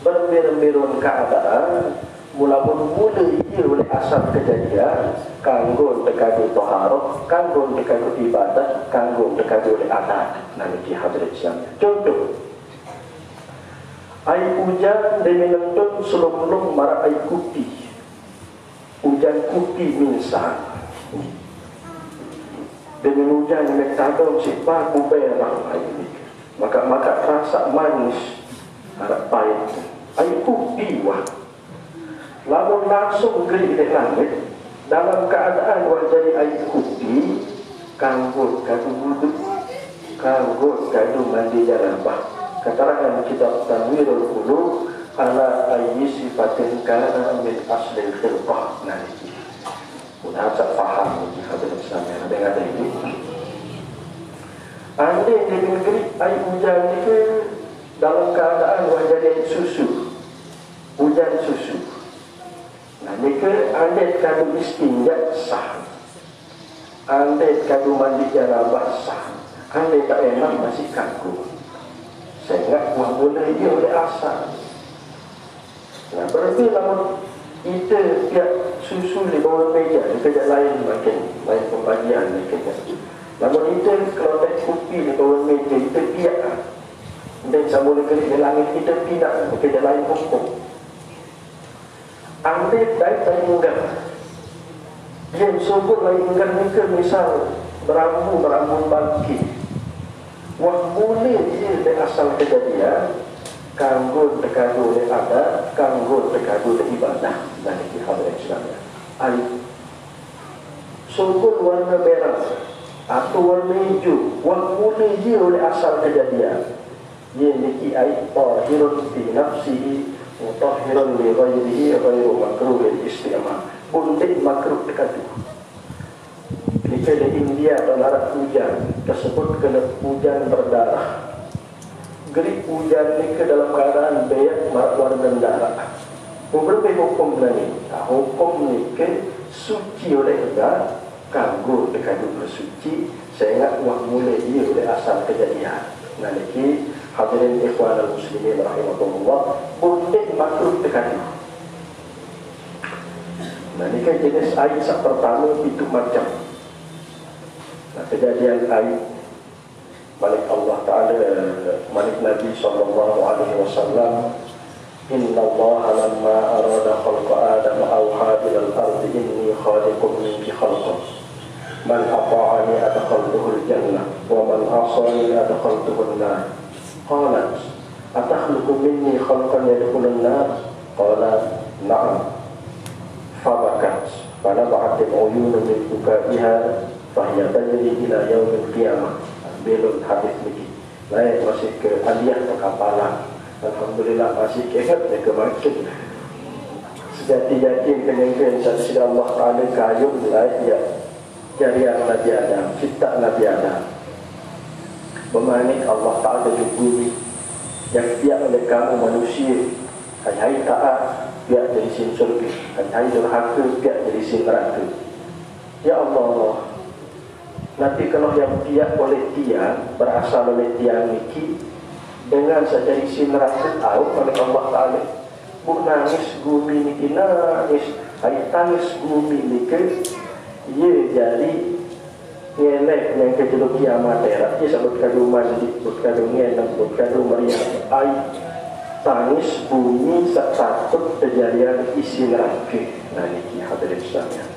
berbeda-beda keadaan. Mula-mula ia oleh asal kejadian, kanggo tekadu toharoh, kanggo tekadu ibadah, kanggo tekadu oleh adat. Nanti hadirin Islamnya. Contoh, air hujan diminum sebelum marah air putih. Hujan putih minsan. Dengan hujan yang terkadang sifat buberang air ini. Maka rasa manis, harap pahit. Air putih wah. Lalu langsung gerik di langit dalam keadaan wajah air putih, kanggo kadu wudu, kanggo kadu mandi janabah. Keterangan kitab Tanwirul Qulub ala ayyi sifatin kana min aslil khilqah. Nah, ini mudah tak faham ini hadirin Islam yang ada ini. Andai di negeri air hujan ni ke dalam keadaan wajah dia susu, hujan susu. Nah, ni ke andai kadu istinja sah, andai kadu mandi janabah sah, andai tak enak masih kaku. Sehingga boleh dia oleh asal. Nah, berarti namun kita tiap susu di bawah meja, di kerja lain makin lain pembagian ni kerja. Namun itu kalau tak kopi di bawah meja itu biar dan sama dengan di langit kita tidak bekerja lain hukum. Ambil dari enggak yang sebut lain enggak ni ke misal berambun bangkit. Wah boleh dia dari asal kejadian kanggo tekadu le ada kanggo tekadu le ibadah dan iki hadirin sekalian. Ai sebut warna merah atau warna hijau, boleh dia oleh asal kejadian. Ia niki ai tahirun fi nafsihi wa tahirun li ghairihi ghairu makruhil isti'mal. Buntik makruh tekadu. Jika di India atau Arab hujan tersebut kena hujan berdarah. Gerik hujan ni ke dalam keadaan beyak warna darah. Beberapa hukum ni, hukum ni ke suci oleh Allah. Kanggo dekadu bersuci sehingga wah mulai dia oleh asal kejadian. Nah niki hadirin ikhwan al-muslimin rahimahumullah boleh makruh dekadu. Nah niki jenis air sak pertama itu macam. Nah kejadian air Malik Allah Ta'ala Malik Nabi sallallahu alaihi wasallam Inna Allah lamma arada khalqa Adam awha ilal ardi inni khaliqum minki khalqa Man ata'ani adakhaltuhul jannah wa man asani adakhaltuhul nar. Qalat atakhluqu minni khalqan yadkhulun nar? Qala na'am. Fabakat fanaba'atil uyunu min bukaiha fahiya tajri ila yaumil qiyamah. Belum hadis ini. Lain masih ke aliyah perkapalan. Alhamdulillah masih kehat ke makin. Sejati-jati kenyangkan sahaja Allah Ta'ala kayu lain ya. Jariah Nabi Adam, cipta Nabi Adam. Bermanik Allah Ta'ala di bumi yang pihak oleh kamu manusia. Hai taat, pihak dari sin surga. Hai durhaka, pihak dari sin neraka. Ya Allah, nanti kalau yang pihak oleh tiang, berasal oleh tiang niki, dengan saja isi neraka tahu oleh Allah Ta'ala. Bu nangis bumi niki nangis, hai tangis bumi niki. Ia jadi ngelek yang kejeluk kiamat daerah. Ia sebut kadu mandi, sebut kadu ngelek, sebut kadu meriah. Air tangis bumi satu kejadian isi neraka. Nah ini hadirin sekalian.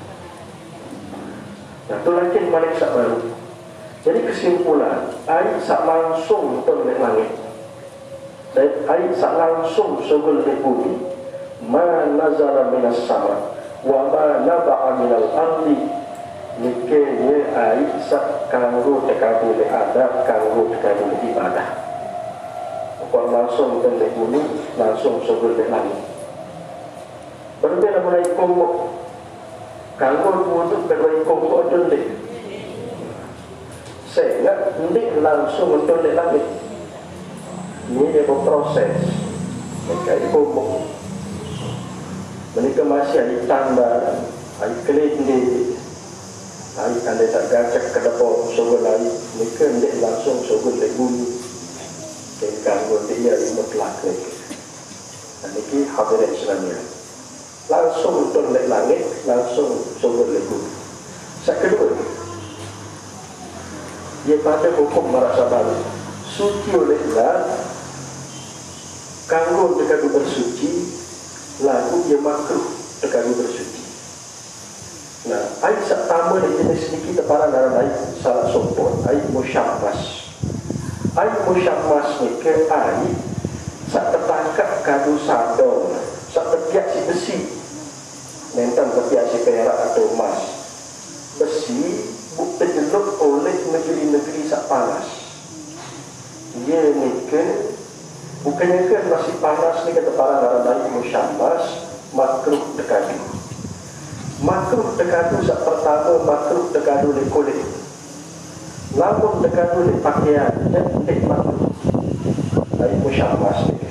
Nah itu lagi balik sak baru. Jadi kesimpulan air sak langsung turun ke langit. Dan air sak langsung sugul ke bumi. Ma nazala minas sama wa ma naba'a minal ardi. Nikahnya air sak kanggo tekadu le ada kanggo tekadu le ibadah. Kalau langsung ke bumi langsung sugul ke langit. Berbeda mulai kumpul kanggo wuduk berwai kumpul dendek. Sehingga ndik langsung untuk le langit. Ini dia berproses. Mereka kumpul. Mereka masih ada tanda, ada kelindi. Air anda tak gacak ke depan sogol air, mereka hendak langsung sogol le bumi. Dan kanggo dia mutlak mereka. Dan ini hadirin sekalian. Langsung turun le langit, langsung sogol le bumi. Yang kedua, ia pada hukum merasa baru. Suci oleh Allah, kanggo dekadu bersuci, lalu ia makruh dekadu bersuci. Nah, air sak tamu di jenis ini kita para dalam air salah sompon, air musyammas. Air musyammas ni ke air sak tertangkap kadu sadong, sak terpiak si besi, mentang terpiak si perak atau emas. Besi terjeluk oleh negeri-negeri sak panas. Ia ni ke bukannya ke masih panas ni kata para dalam air musyammas makruh dekadu. Makruh dekadu sak pertama makruh dekadu le kulit. Lamun dekadu di pakaian dan dek makruh. Dari musyamas ni.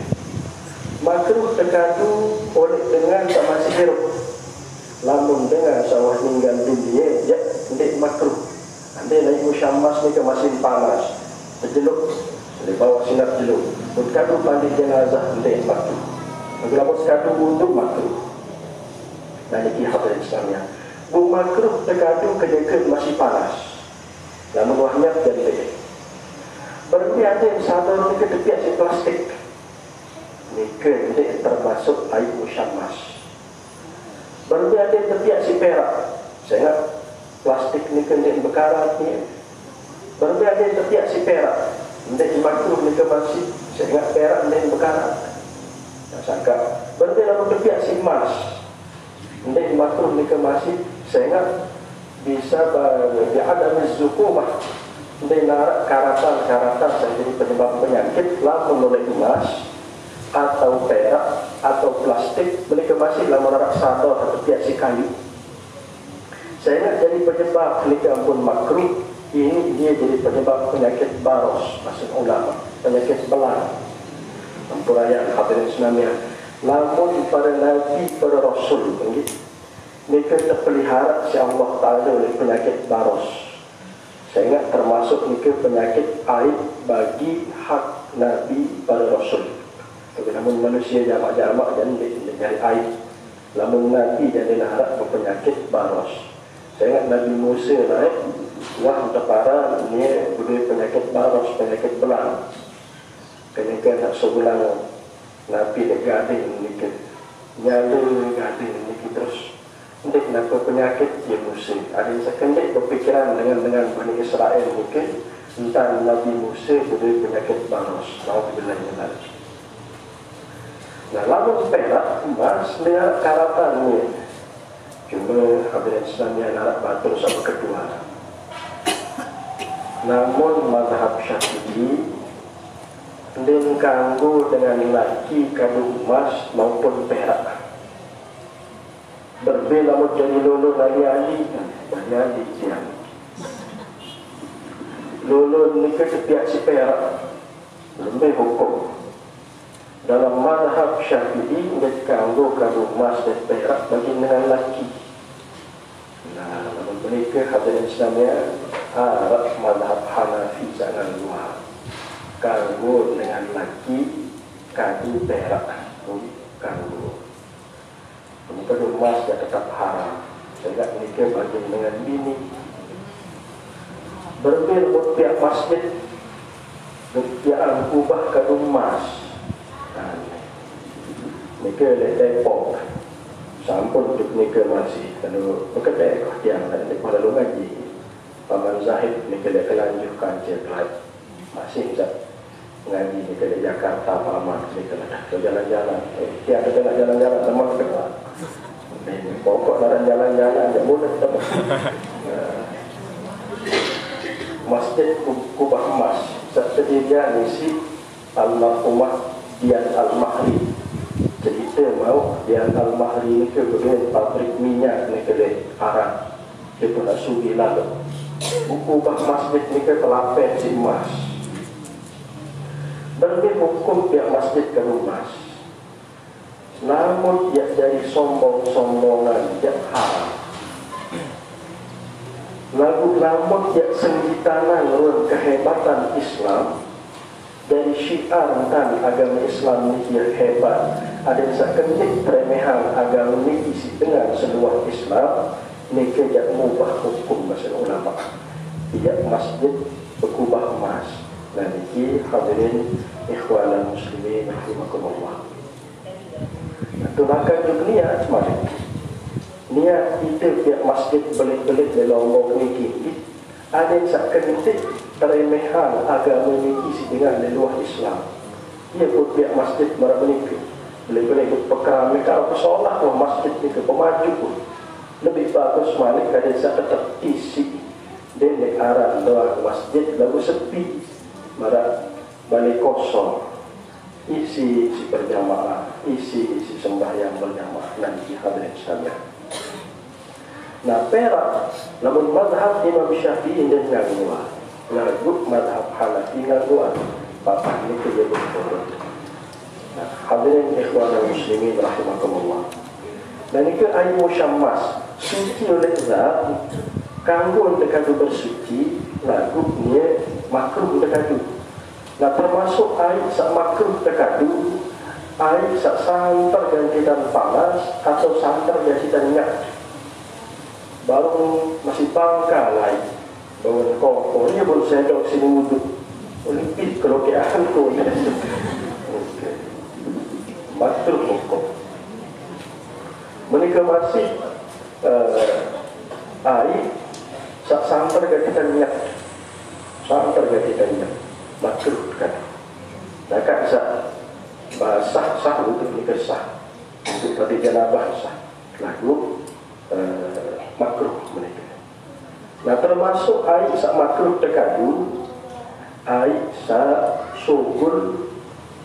Makruh dekadu oleh dengan sama sihirup. Lamun dengan sawah ninggal dunia, ya dek makruh. Anda naik musyamas ni ke masih panas, terjeluk, di bawah sinar jeluk. Dekadu mandi jenazah dek makruh. Kalau dekadu untuk makruh. Dan ini hadirin Islamnya. Bu makruh dekadu kedekat masih panas. Namun wahnya jadi dek. Berarti ada yang sadar ni ke tepiak si plastik. Ni ke dek termasuk air musyamas. Berarti ada yang tepiak si perak. Saya ingat plastik ni ke dek bekarat ni. Berarti ada yang tepiak si perak. Dek makruh ni ke masih. Saya ingat perak ni bekarat. Tak sangka. Berarti lalu tepiak si emas. Dek makruh ni ke masih. Saya ingat bisa ada zukumah menarik karatan-karatan yang jadi penyebab penyakit lamun oleh emas atau perak atau plastik mereka masih lamun menarik sadar atau si kayu. Saya ingat jadi penyebab mereka pun makruh ini dia jadi penyebab penyakit baros maksud ulama penyakit belang Sampurayan hadirin Islamiyah. Lamun pada Nabi pada Rasul mereka terpelihara si Allah Ta'ala oleh penyakit baros. Saya ingat termasuk mereka penyakit aib bagi hak Nabi pada Rasul. Tapi namun manusia jamak-jamak dan mencari aib. Namun Nabi dan dilahara penyakit baros. Saya ingat Nabi Musa naik wah terpara ini boleh penyakit baros, penyakit belang. Kemudian tak sebulan Nabi dia gading ni nyala gading ni terus. Hendak kenapa penyakit dia Musa. Ada yang sekendek berfikiran dengan Bani Israel mungkin tentang Nabi Musa boleh penyakit baros. Alhamdulillah yang lain. Nah, lalu perak emas dengan karatan ni. Cuma hadirin Islam yang nak batul sama kedua. Namun mazhab Syafi'i dia kanggo dengan lelaki kadu emas maupun perak. Berbeza menjadi lulu dari ahli siang. Lulu ni ke setiap si perak lebih hukum. Dalam mazhab Syafi'i dia kanggo kadu emas dan perak bagi dengan lelaki. Nah, dalam mereka hadirin Islamnya Arab mazhab Hanafi jangan luar. Kanggo dengan lelaki kadu perak kanggo. Kadu emas dia tetap haram. Sehingga mereka bagi dengan bini. Berbeda pihak masjid, pihak ubah kadu emas. Mereka ada depok. Sampun untuk mereka masih. Kalau berkedai yang ada di Kuala Lumpur ngaji. Paman Zahid mereka ada kelanjutkan ceklat. Masih tak ngaji mereka di Jakarta, Paman mereka ada jalan-jalan. Tiada nak jalan-jalan sama kedua. Pokok dalam jalan-jalan tak boleh teman. Masjid Kubah Emas seterusnya isi almarhumah Dian Al-Mahri. Cerita mau Dian Al-Mahri ni ke bagian pabrik minyak ni ke Arab. Dia pun nak sugi lalu. Kubah masjid ni ke kelapet si emas. Berbeda hukum pihak masjid ke emas. Namun dia jadi sombong-sombongan yang haram. Namun dia senggitanan kehebatan Islam dari syiar tentang agama Islam ini yang hebat. Ada yang sekendik peremehan agama ini isi dengan seluruh Islam. Ini kejap mubah hukum masyarakat ulama. Tidak masjid berkubah emas. Dan ini hadirin ikhwan muslimin rahimakumullah. Tulakan juga niat semacam niat kita pihak masjid belit-belit di Lombok ni. Ada yang seakan teremehan agama ni isi dengan leluah Islam. Ia pun pihak masjid mereka menikah belit-belit perkara mereka apa seolah pun masjid ni ke pemaju pun lebih bagus malik ada yang tetap isi dan di arah luar masjid lalu sepi mereka balik kosong. Isi berjamaah, isi sembahyang berjamaah nanti hadirin sekalian. Nah, perak namun mazhab Imam Syafi'i dan yang luar. lagu madhab Hanafi ngaguan bapak ini kerja berturut. Nah, hadirin ikhwan muslimin rahimakumullah. Dan itu air musyammas suci oleh zat kanggo dekadu bersuci lagu ni makruh dekadu. Nah termasuk air sak makruh dekadu air sak santar ganti dan panas atau santar ganti dan nyak baru masih bangka lain baru kongkong ini pun saya dok sini wudhu olimpik kalau ke aku makruh kongkong mereka masih air sak santar ganti dan nyak santar ganti dan nyak makruh kan nah kan sah untuk nikah sah untuk tadi janabah sah lagu makruh mereka. Nah termasuk air sak makruh terkadu air sak subur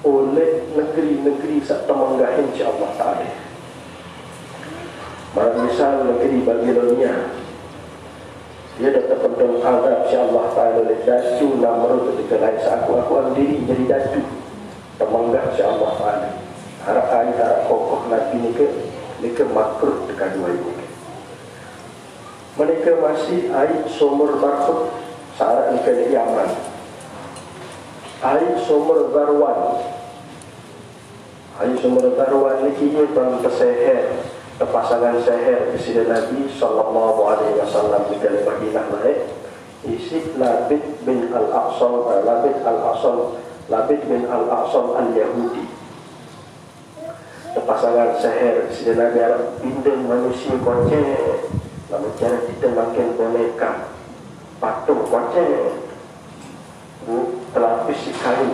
oleh negeri-negeri sak temenggahin insya-Allah taala. Misal negeri Babilonia dia dah terpendam azab insya-Allah taala oleh datu Namrud ketika lain aku andiri jadi datu temanggah insya-Allah taala. Harap air harap kokoh Nabi ni ke makruh dekat dua ini. Mereka masih air sumur barhut syarat nikah di Yaman. Air sumur Zarwan. Air sumur Zarwan ni kini pernah terseher terpasangan seher Presiden Nabi sallallahu alaihi wasallam di Madinah naik isi Labid bin Al-Aqsam Labid bin Al-Aqsam Al-Yahudi. Terpasangan seher Presiden Nabi Arab pindah manusia kocek namun cara kita makin boneka patung kocek terlapis kain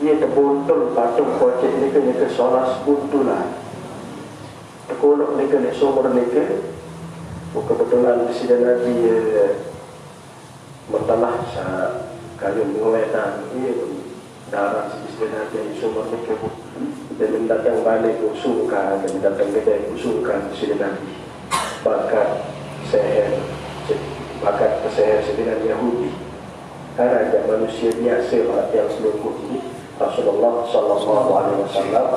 ia terbuntul patung kocek ni ke solas buntulan terkolok ni ke sumur ni ke kebetulan Presiden Nabi mentelah kayu mengewetan ia darah Presiden Nabi sumur ni ke dan datang balik usulkan dan datang kedai usulkan Presiden Nabi bakat seher Presiden Yahudi karena ada manusia biasa yang selungguh ini Rasulullah sallallahu alaihi wasallam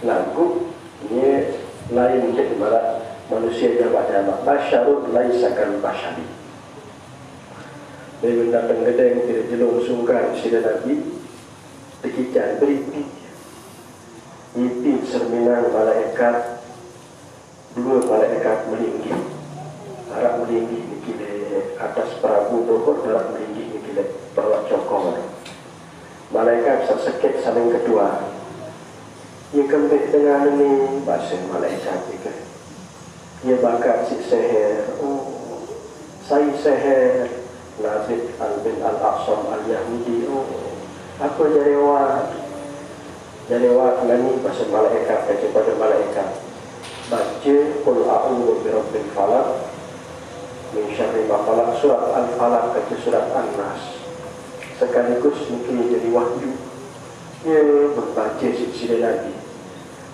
lagu ini lain dari manusia jabat anak basyarun laisakan basyari. Dia datang kedai yang tidak jelung sungkan Presiden Nabi dikicau beripi ipi cerminan malaikat dua malaikat melinggi harap melinggi di atas perahu dohor harap melinggi di bawah cokor malaikat sesekit saling kedua ia kembali dengan ini bahasa malaikat juga ia bakar si seher saya seher Labid bin Al-Aqsam Al-Yahudi aku jarewat nani bahasa malaikat kepada malaikat baca qul a'udzu birabbil falaq min syarri ma khalaq surat al-falaq ke surat an-nas sekaligus mungkin jadi wahyu ia membaca silsilah lagi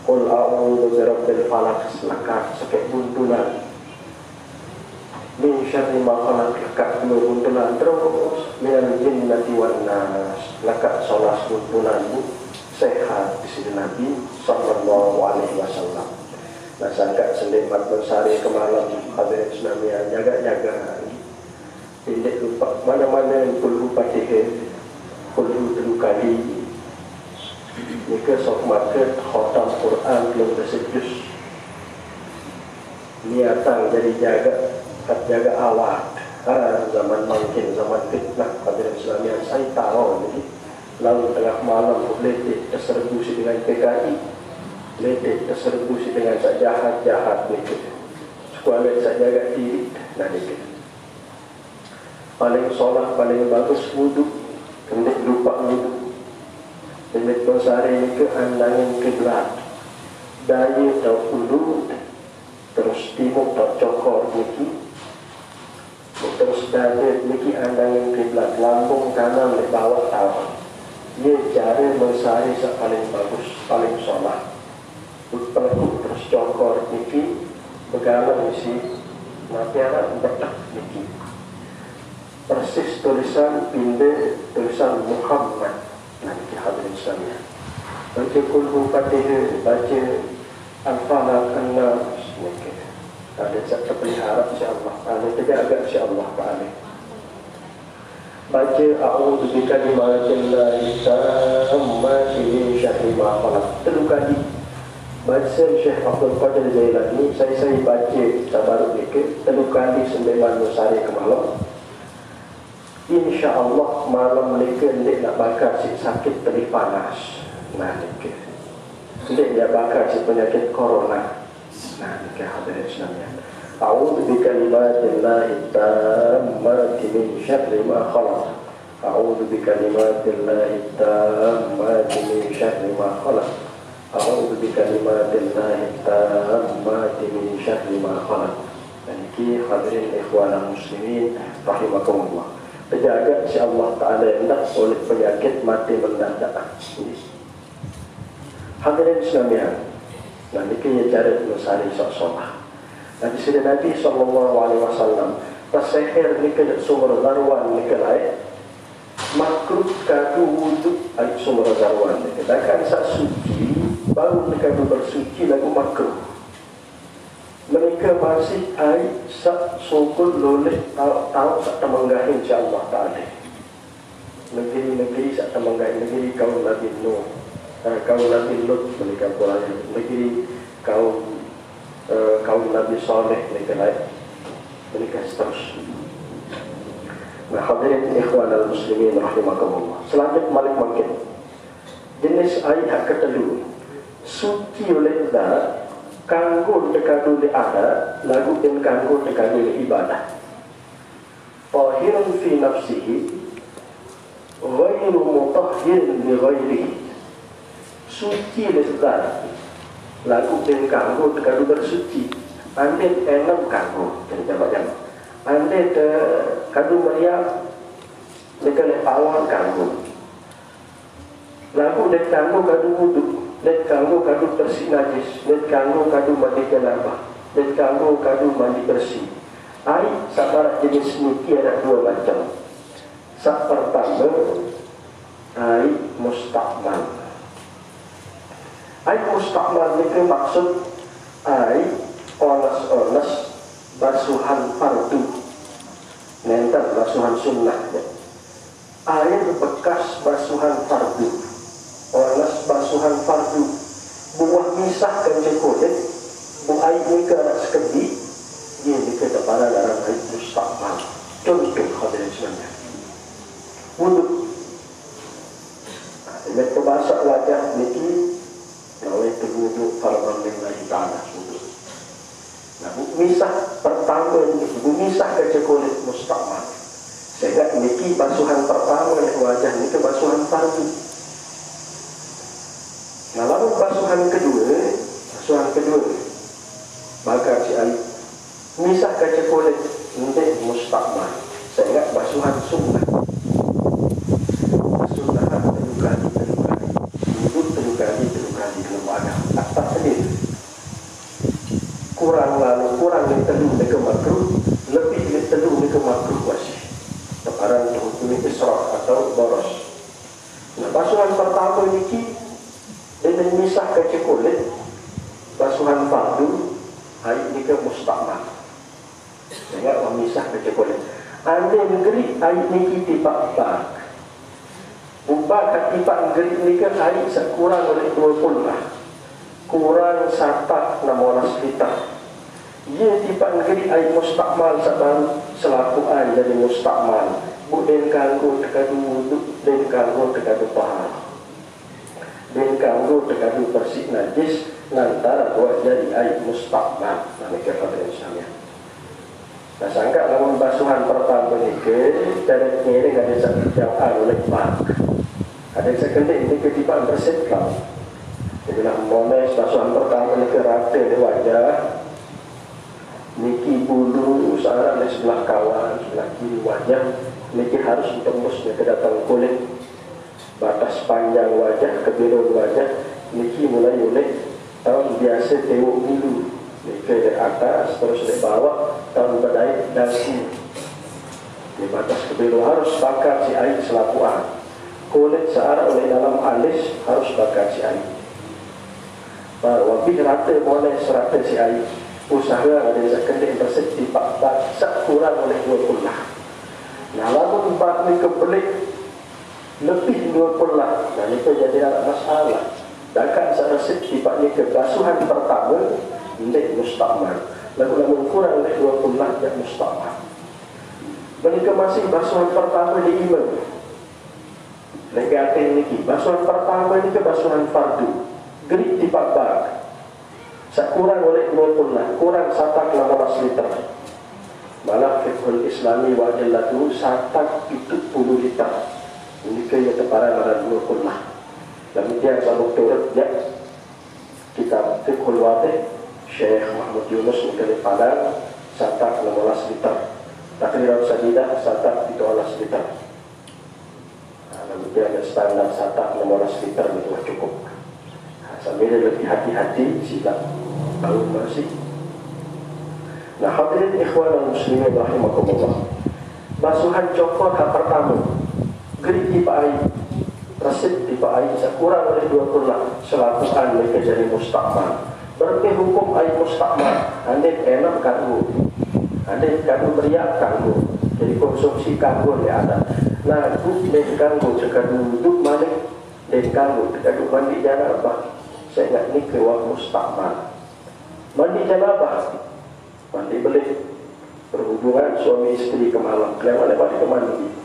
qul a'udzu birabbil falaq lekat sakit buntulan min syarri ma khalaq lekat dua buntulan terus minal jinnati wan nas lekat solas buntulan sehat di sini Nabi sallallahu alaihi wasallam. Nah sangka sendimat bersari ke malam hadirin Islamiyah jaga-jaga tidak lupa mana-mana yang perlu patihin perlu 3 kali jika sok market khotam Quran belum tersejus niatan jadi jaga awak zaman mungkin zaman fitnah hadirin Islamiyah saya tahu jadi lalu tengah malam boleh terserbu dengan PKI ledek terserbu dengan sak jahat-jahat ni sekolah sak jaga diri dan ni paling solat paling bagus wuduk kena lupa wuduk dengan bersari ke andangin kiblat daya tau wuduk terus timur tau cokor niki terus dada niki andangin kiblat lambung kanan di bawah tau ia cara bersari sak paling bagus paling solat berpeluk terus cokor niki bergalang isi mapiara bertak niki persis tulisan pinde tulisan Muhammad. Nanti hadirin sekalian, baca kulhu Fatihah, baca Al-Falaq, An-Nas, ada satu pelihara insya-Allah. Ada terjaga insya-Allah Taala. Baca a'udzu bikalimatillahit tammati min syarri ma khalaq. 3 kali. Baca Syekh Abdul Qadir Jailani, saya baca tabaruk zikir 3 kali 9 hari ke malam. InsyaAllah malam mereka nak bakar si sakit telih panas. Nah, dia bakar si penyakit corona. Nah, ini hadirin sekalian. A'udzu bikalimatillahi tammati min syarri ma khalaq. A'udzu bikalimatillahi tammati min syarri ma khalaq. A'udzu bikalimatillahi tammati min syarri ma khalaq. Dan ini hadirin ikhwan muslimin rahimakumullah. Terjaga insya-Allah Taala hendak oleh penyakit mati mendadak. Hadirin sekalian, nanti kita cari mencari sok-sokah. Nanti sudah Nabi SAW pasehir ni ke sumber darwan ni ke lain makruh kadu wuduk air sumber darwan ni ke kan sak suci baru ni kadu bersuci lagu makruh. Mereka masih air sak sukul loleh tahu sak temenggahin insya-Allah Taala. Negeri-negeri sak temenggahin negeri kaum Nabi Nuh, kaum Nabi Lut mereka pula negeri kaum Nabi Saleh mereka seterusnya. Nah, hadirin ikhwan al-muslimin rahimakumullah. Selanjutnya malik makin jenis air hak ketelu suci oleh dah kanggo dekadu li ada lagu dan kanggo dekadu li ibadah. Tahirun fi nafsihi ghairu mutahhirin li ghairihi. Suci lezat lagu dan kanggo dekadu bersuci. Andai enam kanggo dan jawab-jawab. Andai kadu meriam dekat awal kanggo. Lagu dan kanggo kadu wuduk. Dan kanggo kadu bersih najis, dan kanggo kadu mandi janabah, dan kanggo kadu mandi bersih. Air sabar jenis niki ada 2 macam. Sak pertama air mustakmal. Air mustakmal ni maksud air onas-onas basuhan fardu, nenten basuhan sunnah. Air bekas basuhan fardu. Onas basuhan fardu buah misah kan cekodet bu air ni ke sekedi dia ni ke depan dalam air mustakmal. Contoh hadirin sekalian wuduk dengan kebasak wajah niki oleh wuduk farman lillahi ta'ala wuduk. Nah, bu misah pertama ni bu misah ke cekodet mustakmal sehingga niki basuhan pertama yang wajah ni ke basuhan fardu. Nah, lalu basuhan kedua bakar si air misah kaca kulit untuk mustakmal sehingga basuhan sunnah terukali wuduk terukali dalam agama tak sendiri kurang yang telu ke makruh lebih yang telu ke makruh wajib sekarang hukum israf atau boros. Nah, basuhan pertama ini dengan misah kaca kulit basuhan fardu air ni ke mustakmal sehingga memisah kaca kulit. Anda negeri air ni tipak bak ubah kat tipak negeri ni ke air sekurang oleh 20 lah kurang 1/16 liter. Ia tipak negeri air mustakmal sabar selaku air jadi mustakmal bukan kanggo tekadu wuduk dan kanggo tekadu tahar dan kanggo tekadu bersih najis antara buat jadi air mustakmal. Nah, ini kata insyaAllah. Nah, sangka namun basuhan pertama ini dari ini ada satu jauhan oleh pak ada sekendik ini ketipan bersih kau jadilah mones basuhan pertama ini rata di wajah niki bulu usaha di sebelah kawan sebelah kiri wajah niki harus tembus ke datang kulit batas panjang wajah ke biru wajah niki mulai oleh tahun biasa tewuk bulu niki dari atas terus dari bawah tahun badai dagu di batas kebiru harus bakar si air selapuan. Kulit searah oleh dalam alis harus bakar si air. Wabih rata boleh serata si air. Usaha ada sekendik bersih di bakar kurang oleh 20 lah. Nah, lalu bak ni kebelik lebih 20 lah. Nah, itu jadi masalah. Dakan seresip di bak ni kebasuhan pertama ini mustakmal. Lalu kurang oleh 20 lah yang mustakmal. Mereka masih basuhan pertama di iman. Negatif ini, basuhan pertama ini ke basuhan fardu. Gerik di bak. Sekurang oleh 20 lah, kurang satak 16 liter. Malah fiqhul islami wa jallatu satak itu 10 liter. Ini kaya teparan ada 20 lah. Dan dia selalu turut ya. Kitab fiqhul wadih Syekh Mahmud Yunus Mekali Padang satak 16 liter. Takrirat sadidah satak 12 liter. Lalu dia ada standar satak 16 liter itu cukup. Sambil lebih hati-hati silap tahu bersih. Nah, hadirin ikhwan dan muslimin rahimakumullah. Basuhan cokor hak pertama. Gerik di air. Resip di air sekurang oleh 20 lah. Selakukan mereka jadi mustakmal. Berarti hukum air mustakmal. Andai enak kanggu. Andai kanggu beriak kanggu. Jadi konsumsi kanggu dia ada. Nah, duduk kanggu. Jika duduk balik dan kanggu. Jika duduk mandi janabah. Saya ingat ini keluar mustakmal. Mandi janabah. Mandi belik. Berhubungan suami istri ke malam. Kelewat lepas ke mandi.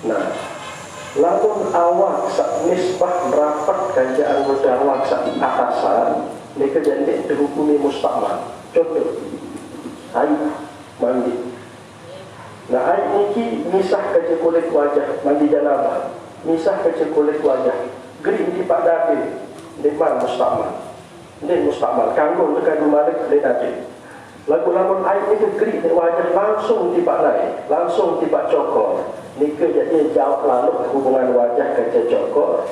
Nah, lalu awak sak nisbah rapat ganja anggota awak sak atasan. Mereka jadi dihukumi mustakmal. Contoh, air mandi. Nah, air ini misah kerja kulit wajah. Mandi janabah. Misah kerja kulit wajah. Gerik di pak dapil. Depan mustakmal. Ini mustakmal. Kanggung dekat balik di dapil. Lagu-lagu air ini gerik di wajah langsung tiba naik. Langsung tiba cokor. Nika jadi jauh lalu hubungan wajah kerja cokor.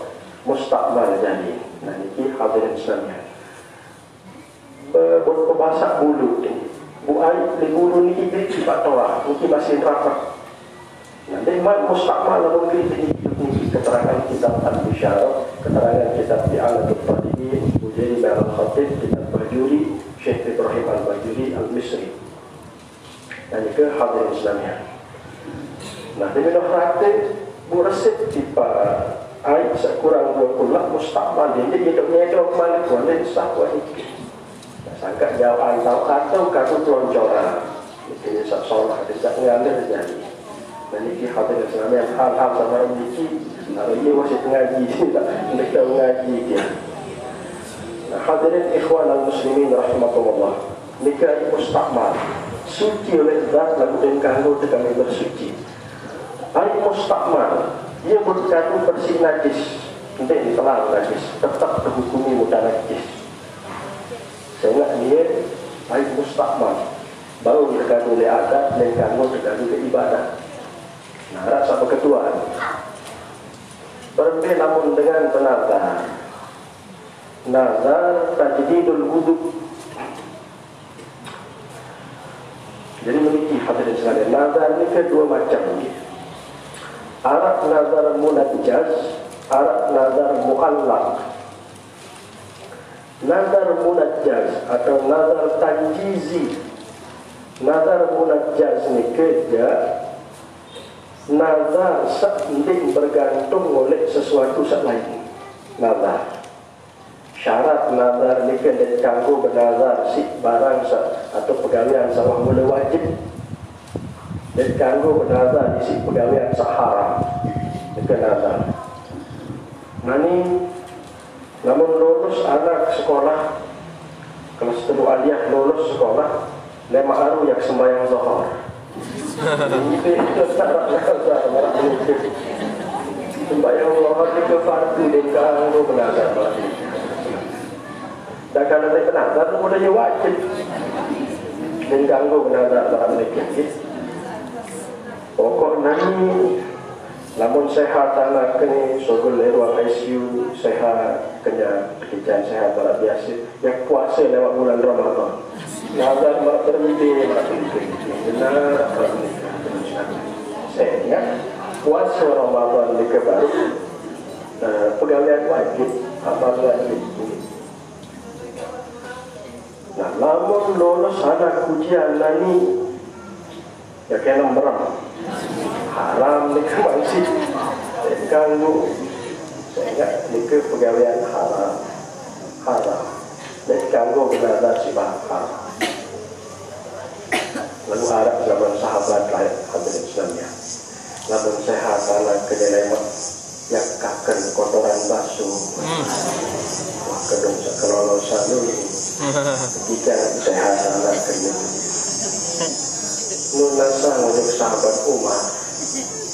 Mustakmal jadi. Nah, ini hadirin Islamnya. Berbasak bulu ini. Bu air di bulu ni gerik tiba toa. Ini masih rapat. Nah, depan mustakmal lalu gerik ini. Keterangan kitab Al-Bisyarah, keterangan kitab Bi'alatul Tadibin, Bujari Ba'al Khatib, kitab Bajuri, Syekh Ibrahim Al-Bajuri Al-Misri. Dan juga hadirin Islamnya. Nah, demi rata resip tiba air sekurang 20 lah mustakmal. Jadi hidupnya itu kembali boleh sah wajib. Sangka jauh air tahu atau kartu peloncoran. Ini seolah tidak mengalir jadi. Dan ini hadirin Islamnya hal-hal sama ini. Nah, ini masih mengaji, tidak mengaji dia. Nah, hadirin ikhwan al-muslimin rahimahumullah. Nikah mustakmal. Suci oleh zat lalu dan kanggo kami bersuci. Air mustakmal. Ia berkandung bersih najis. Tidak ditelan najis. Tetap terhukumi mudah najis. Sehingga dia air mustakmal. Baru berkandung oleh adat dan kanggo terkandung ke ibadah. Nah, rasa berketuaan. Berbeda namun dengan penazar. Nazar tajdidul wudu. Jadi memiliki hadirin sekalian. Nazar ini kedua macam. Arak nazar munajjaz, arak nazar muallaq. Nazar munajjaz atau nazar tanjizi. Nazar munajjaz ini kerja nazar sending bergantung oleh sesuatu selain nazar. Syarat nazar ni kena kanggo bernazar si barang atau pegawaian sawah mula wajib. Dan kanggo bernazar di si pegawaian haram. Ni nazar. Nani namun lulus anak sekolah kelas 3 aliyah lulus sekolah lema aru yang sembahyang zuhur. Sembahyang zuhur ni ke fardu dan kanggo bernazar. Dan kalau ada penazar, mudahnya wajib. Dan ganggu penazar dalam negeri. Pokok nani, namun sehat anak kini, sogol ruang ICU, sehat, kenyang, pekerjaan sehat, luar biasa. Yang puasa lewat bulan Ramadan. nazar berhenti benar. Saya ingat puasa Ramadan di baru pegawaian wajib apabila itu. Nah, lamun lolos ada ujian nani ya kena merah haram ni masih ganggu. Saya ingat ni pegawaian haram dan ganggu benar sifat haram. Lalu Arab zaman sahabat lain hadirin Islamnya. Lamun sehat ala kedelemat yang kaken kotoran basuh. Wah kedung sekelolosan dulu. Ketika sehat ala kedelemat. Nunasa ngajak sahabat Umar.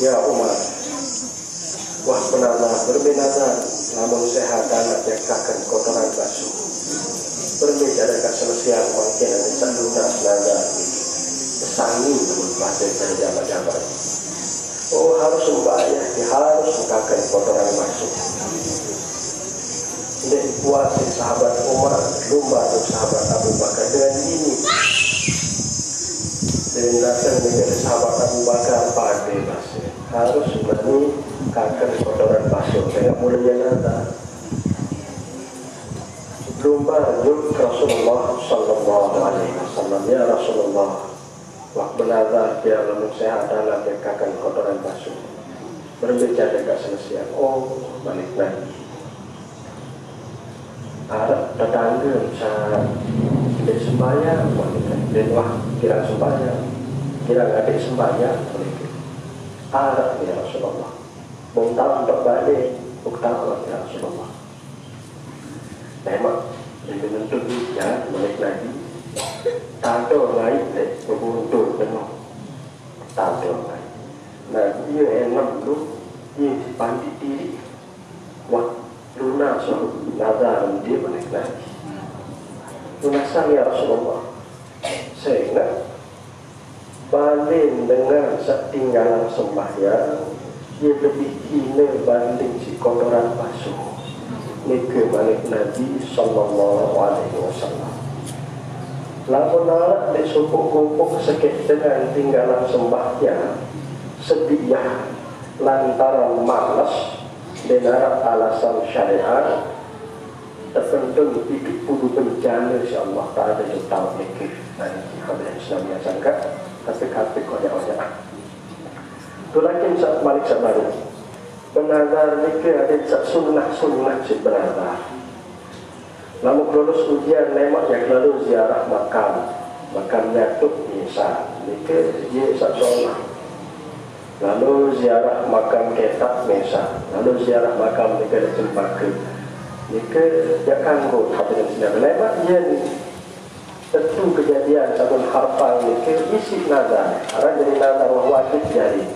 Ya Umar. Wah penazar berbinazar. Lamun sehat ala yang kaken kotoran basuh. Berbeda dengan selesai mungkin ada sandungan nazar. Sangi bahasa dari jabat-jabat. Oh harus sembahyang, harus mengkakan kotoran masuk. Ini buat sahabat Umar, lumba untuk sahabat Abu Bakar dengan ini. Dan datang dengan sahabat Abu Bakar pada bahasa harus mengkakan kotoran masuk. Saya mulai nada. Lumba yuk Rasulullah Sallallahu Alaihi Wasallam ya Rasulullah. Waktu nazar dia lalu sehat dalam dekakan kotoran basuh. Berbicara dekat selesai. Oh, balik lagi. Ada tetangga saat dia sembahyang, dia wah kira sembahyang, kira adik sembahyang, ada ya Rasulullah. Bongkar untuk balik, bongkar ya Rasulullah. Memang itu tentu ya balik lagi. Tado lain berbuntur penuh. Tado lain. Nah dia enam tu dia pandai diri. Wah lunas nazar dia balik lagi. Lunasan ya Rasulullah. Saya ingat banding dengan setinggalan sembahyang dia lebih hina banding si kotoran basuh. Nika balik Nabi Sallallahu Alaihi Wasallam. Lalu nak disupuk-kupuk sakit dengan tinggalan sembahyang sedia lantaran malas dengan alasan syariat tertentu hidup puluh bencana si Allah Ta'ala yang tahu mikir nanti hadirin Islam yang sangka tapi kata koyak-koyak itu lagi saat balik sabaru benazar mikir ada sunnah-sunnah si benazar. Lalu lulus ujian lemak yang lalu ziarah makam Yatuk Isa Nika dia saksolah. Lalu ziarah makam Ketak Mesa. Lalu ziarah makam Nika di Cempaka Nika dia kanggut hadirin sekalian. Lemak dia ni tentu kejadian sabun harfal Nika isi nazar. Orang jadi nazar wajib jadi.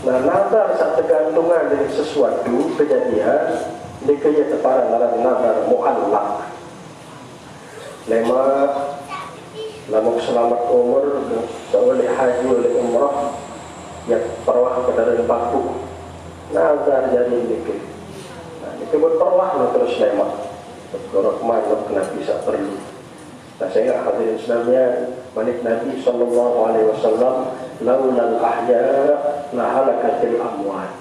Nah nazar saat tergantungan dari sesuatu kejadian Nika ia terparah dalam nazar mu'allak. Lemak lama selamat umur oleh haji oleh umrah yang perwah kepada baku nazar jadi Nika. Nah Nika berperwah terus lemak berkorokman kena bisa perlu. Nah saya hadirin Islamnya balik Nabi Sallallahu Alaihi Wasallam laulal ahya lahalakatil amwat.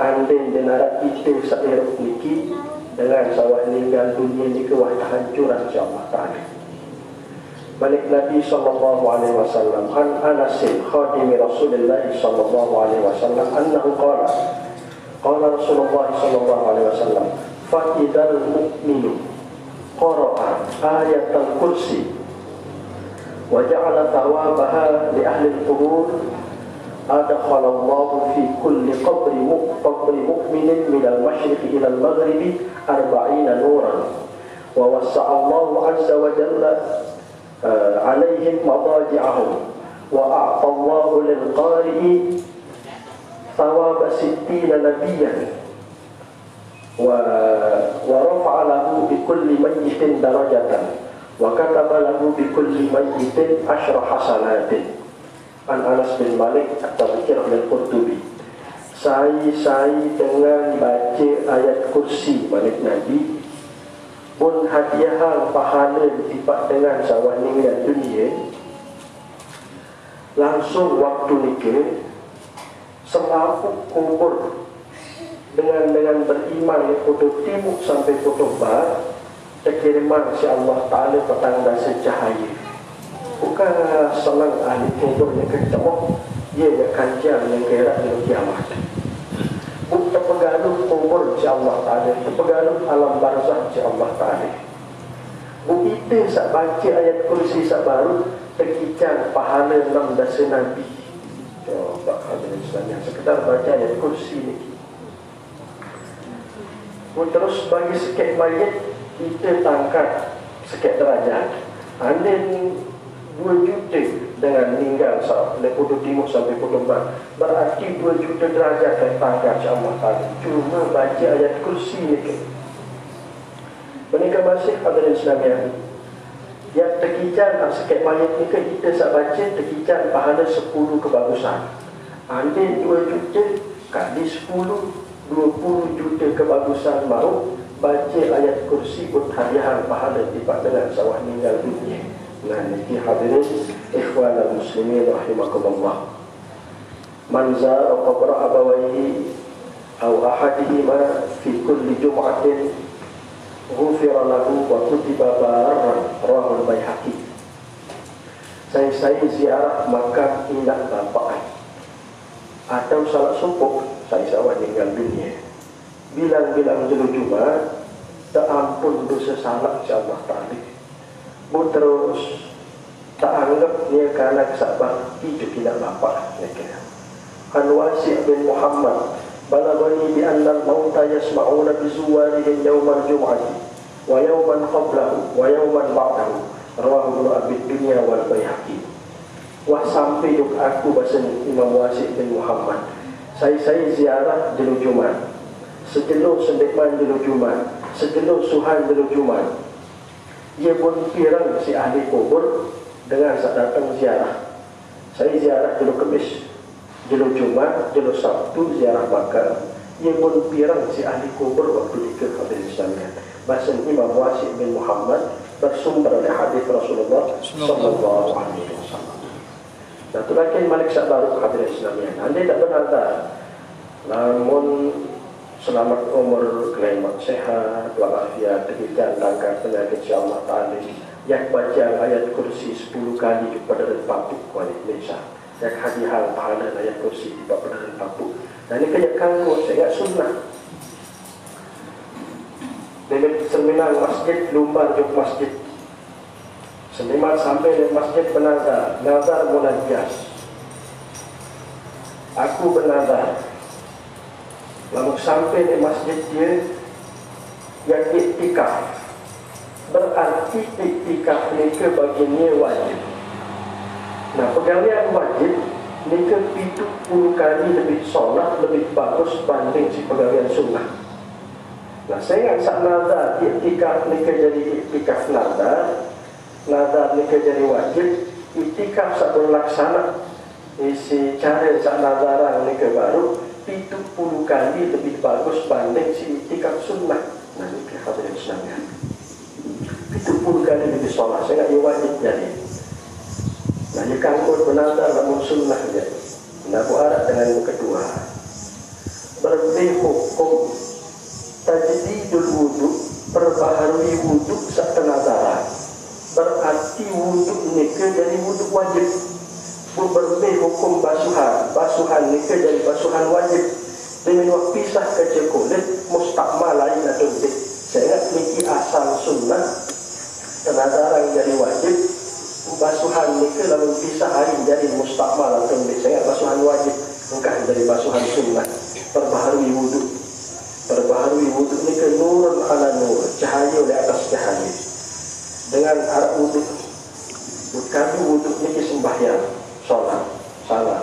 Andin denarat itu seiruk niki dengan sawah meninggal dunia ini ke wah kehancuran insyaAllah ta'ala. Balik Nabi Sallallahu Alaihi Wasallam an Anasin khadimi Rasulullah Sallallahu Alaihi Wasallam annahu qala Rasulullah Sallallahu Alaihi Wasallam fa'idal mu'minu qara'a ayatul kursi wa ja'ala thawabaha li ahli al-qubur أدخل الله في كل قبر مؤمن من المشرق إلى المغرب 40 نورا ووسع الله عز وجل عليهم مضاجعهم وأعطى الله للقارئ ثواب 60 نبيا ورفع له بكل ميت درجة وكتب له بكل ميت 10 حسنات. An Anas bin Malik atau Fikir oleh Qurtubi. Saya dengan baca ayat kursi balik Nabi pun hadiah pahala ditipak dengan sawah ninggal dunia, langsung waktu nikah selapuk kubur dengan beriman di putus timur sampai putus barat, terkiriman si Allah Ta'ala petanda secahaya. Bukan senang ahli kubur yang kecemuk, ia yang kanjang yang kerak yang kiamat. Bukan terpegaluh kubur si Allah Ta'ala, terpegaluh alam barzah si Allah Ta'ala. Bukan itu saat baca ayat kursi saat baru, terkicang pahala 6 dasa Nabi. Coba hadirin sekalian, sekedar baca ayat kursi ni. Terus bagi sikit mayat, kita tangkat sikit derajat. Andin 2 juta dengan meninggal dari putus timur sampai putus barat, berarti 2 juta derajat yang tangkat Allah Ta'ala. Cuma baca ayat kursi ni ke. Menikah masih hadirin sekalian, yang terkicau sikit mayat ni ke, kita saat baca terkicau pahala 10 kebagusan. Andin 2 juta kali 10, 20 juta kebagusan mau baca ayat kursi pun hadiah pahala tiba dengan sawah meninggal dunia. Nah, ini hadirin ikhwan al-muslimin rahimakumullah. Man zara qabra abawaihi aw ahadihima fi kulli jum'atin ghufira lahu wa kutiba barran, rawahul Baihaqi. Saya ziarah makam indah bapak atau salat subuh saya sawah meninggal dunia, bilang-bilang dulu Jumat, tak ampun dosa salah si Allah Ta'ala. Terus tak anggap dia kerana kesabar itu tidak bapak. An-Wasi' bin Muhammad balagani bi anna al-mauta yasma'una bi zuwarihim yawmal jum'ati wa yawman qablahu wa yawman ba'dahu, rawahu Abi Dunya wal Baihaqi. Wah, sampai duk aku bahasa Imam Wasi' bin Muhammad, saya ziarah di Jumat, sejenuh sendepan di Jumat, sejenuh suhan di Jumat. Ia pun pirang si ahli kubur dengan saat datang ziarah. Saya ziarah di Kemis, di Jumat, di Sabtu ziarah bakar. Ia pun pirang si ahli kubur waktu dikir hadirin sekalian. Bahasa Imam Wasi' bin Muhammad bersumber dari hadis Rasulullah sallallahu alaihi wasallam. Nah, tu lagi Malik Sabaru hadirin sekalian. Anda tak benar tak? Namun selamat umur, kelahiran sehat, walafiat, terhidang tangga penyakit insya-Allah Ta'ala. Yang baca ayat kursi 10 kali kepada Republik Kuala Malaysia. Yang hadiah pahala ayat kursi kepada Republik. Dan ini kayak kanggut, saya ingat sunnah. Dari Seminang masjid, lumbar juk masjid. Seniman sampai dari masjid bernazar, nazar mulai bias. Aku bernazar. Lalu sampai di masjid dia yang iktikaf, berarti iktikaf ni ke baginya wajib. Nah, pegawaian wajib ni ke 70 kali lebih solat lebih bagus banding si pegawaian sunnah. Nah, saya ingat saat nazar iktikaf ni ke jadi iktikaf nazar ni ke jadi wajib, iktikaf saat berlaksana isi cara saat nazaran ni ke baru 70 kali lebih bagus banding si iktikaf sunnah. Nah, ini hadirin sekalian, 70 kali lebih solat. Saya ingat wajib jadi. Nah, ini kangkut benazar namun sunnah jadi. Nah, aku arah dengan yang kedua, berbih hukum tajdidul wudu, perbaharui wudu saat nazaran. Berarti wudu ni ke jadi wudu wajib. Berbih hukum basuhan nikah dari basuhan wajib dengan waktu pisah kerja kulit mustakmal lain atau tidak. Saya ingat niki asal sunnah tenazaran jadi wajib, basuhan nikah lalu pisah lain jadi mustakmal atau tidak. Saya ingat basuhan wajib bukan dari basuhan sunnah. Perbaharui wudu nikah nurun ala nur, cahaya di atas cahaya. Dengan arah wudu, bukan wudu niki sembahyang, sholat, salat,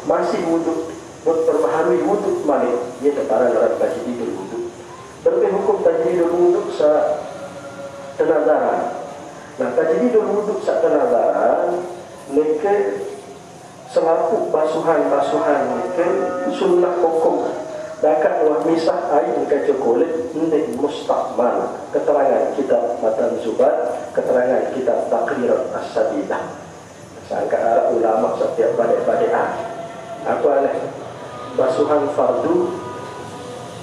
masih wuduk, berperbaharui wuduk malik, ia ketara dalam tajdidul wuduk. Berbeda hukum tajdidul wuduk saat tenazaran. Nah, tajdidul wuduk saat tenazaran, mereka selaku basuhan mereka sunnah hukum Dakat wah misah air kaca kulit ini mustakmal. Keterangan kitab Matan Zubat, keterangan kitab Taqrir As-Sadidah. Sangka Arab ulama setiap badai-badai apa nih? Basuhan fardu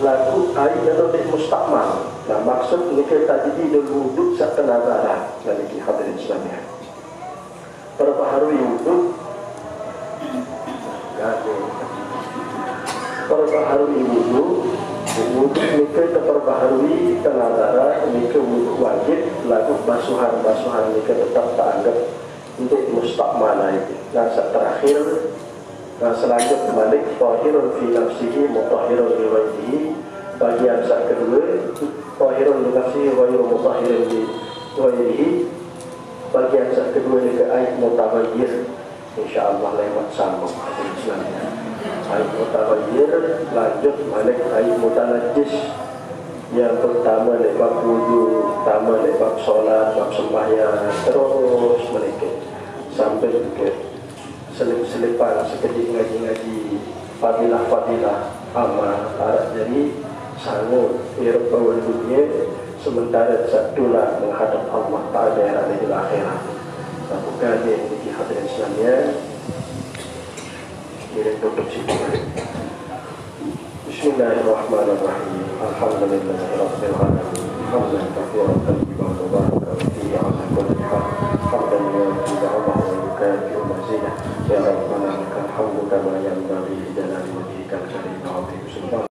lagu air dan di mustakmal. Nah maksud ni kita tadi dulu wudhu serta nazarah dari hadirin Islamiyah. Perbaharui wudhu, perbaharui wudhu, wudhu ni kita perbaharui nazarah, ni ke wudhu wajib lagu basuhan ni kita tetap tak anggap untuk mustakmal itu. Nah terakhir. Nah selanjutnya balik tahirun fi nafsihi mutahhirun li ghayrihi. Bagian saat kedua tahirun li nafsihi ghayru mutahhirin li ghayrihi. Bagian saat kedua ni ke air mutaghayyir. Insyaallah lewat sambung Islamnya. Air mutaghayyir lanjut balik air mutanajjis. Yang pertama lepas wudu, pertama lepas solat, lepas sembahyang, terus menikah sampai ke selip-selipan sekedip ngaji-ngaji fadilah-fadilah amal arah jadi sanggup hirup bawah dunia sementara satulah menghadap Allah Ta'ala di akhirat. Satu kali yang di hadirin Islamnya ini tutup situ. Bismillahirrahmanirrahim. Alhamdulillahirabbil alamin. Hamdan katsiran tayyiban mubarakan fihi ala kulli hal. Hamdan lillahi wa yukafi mazidah. Ya Rabbana lakal hamdu kama yanbaghi li jalali wajhikal karim wa 'azimi sultanik.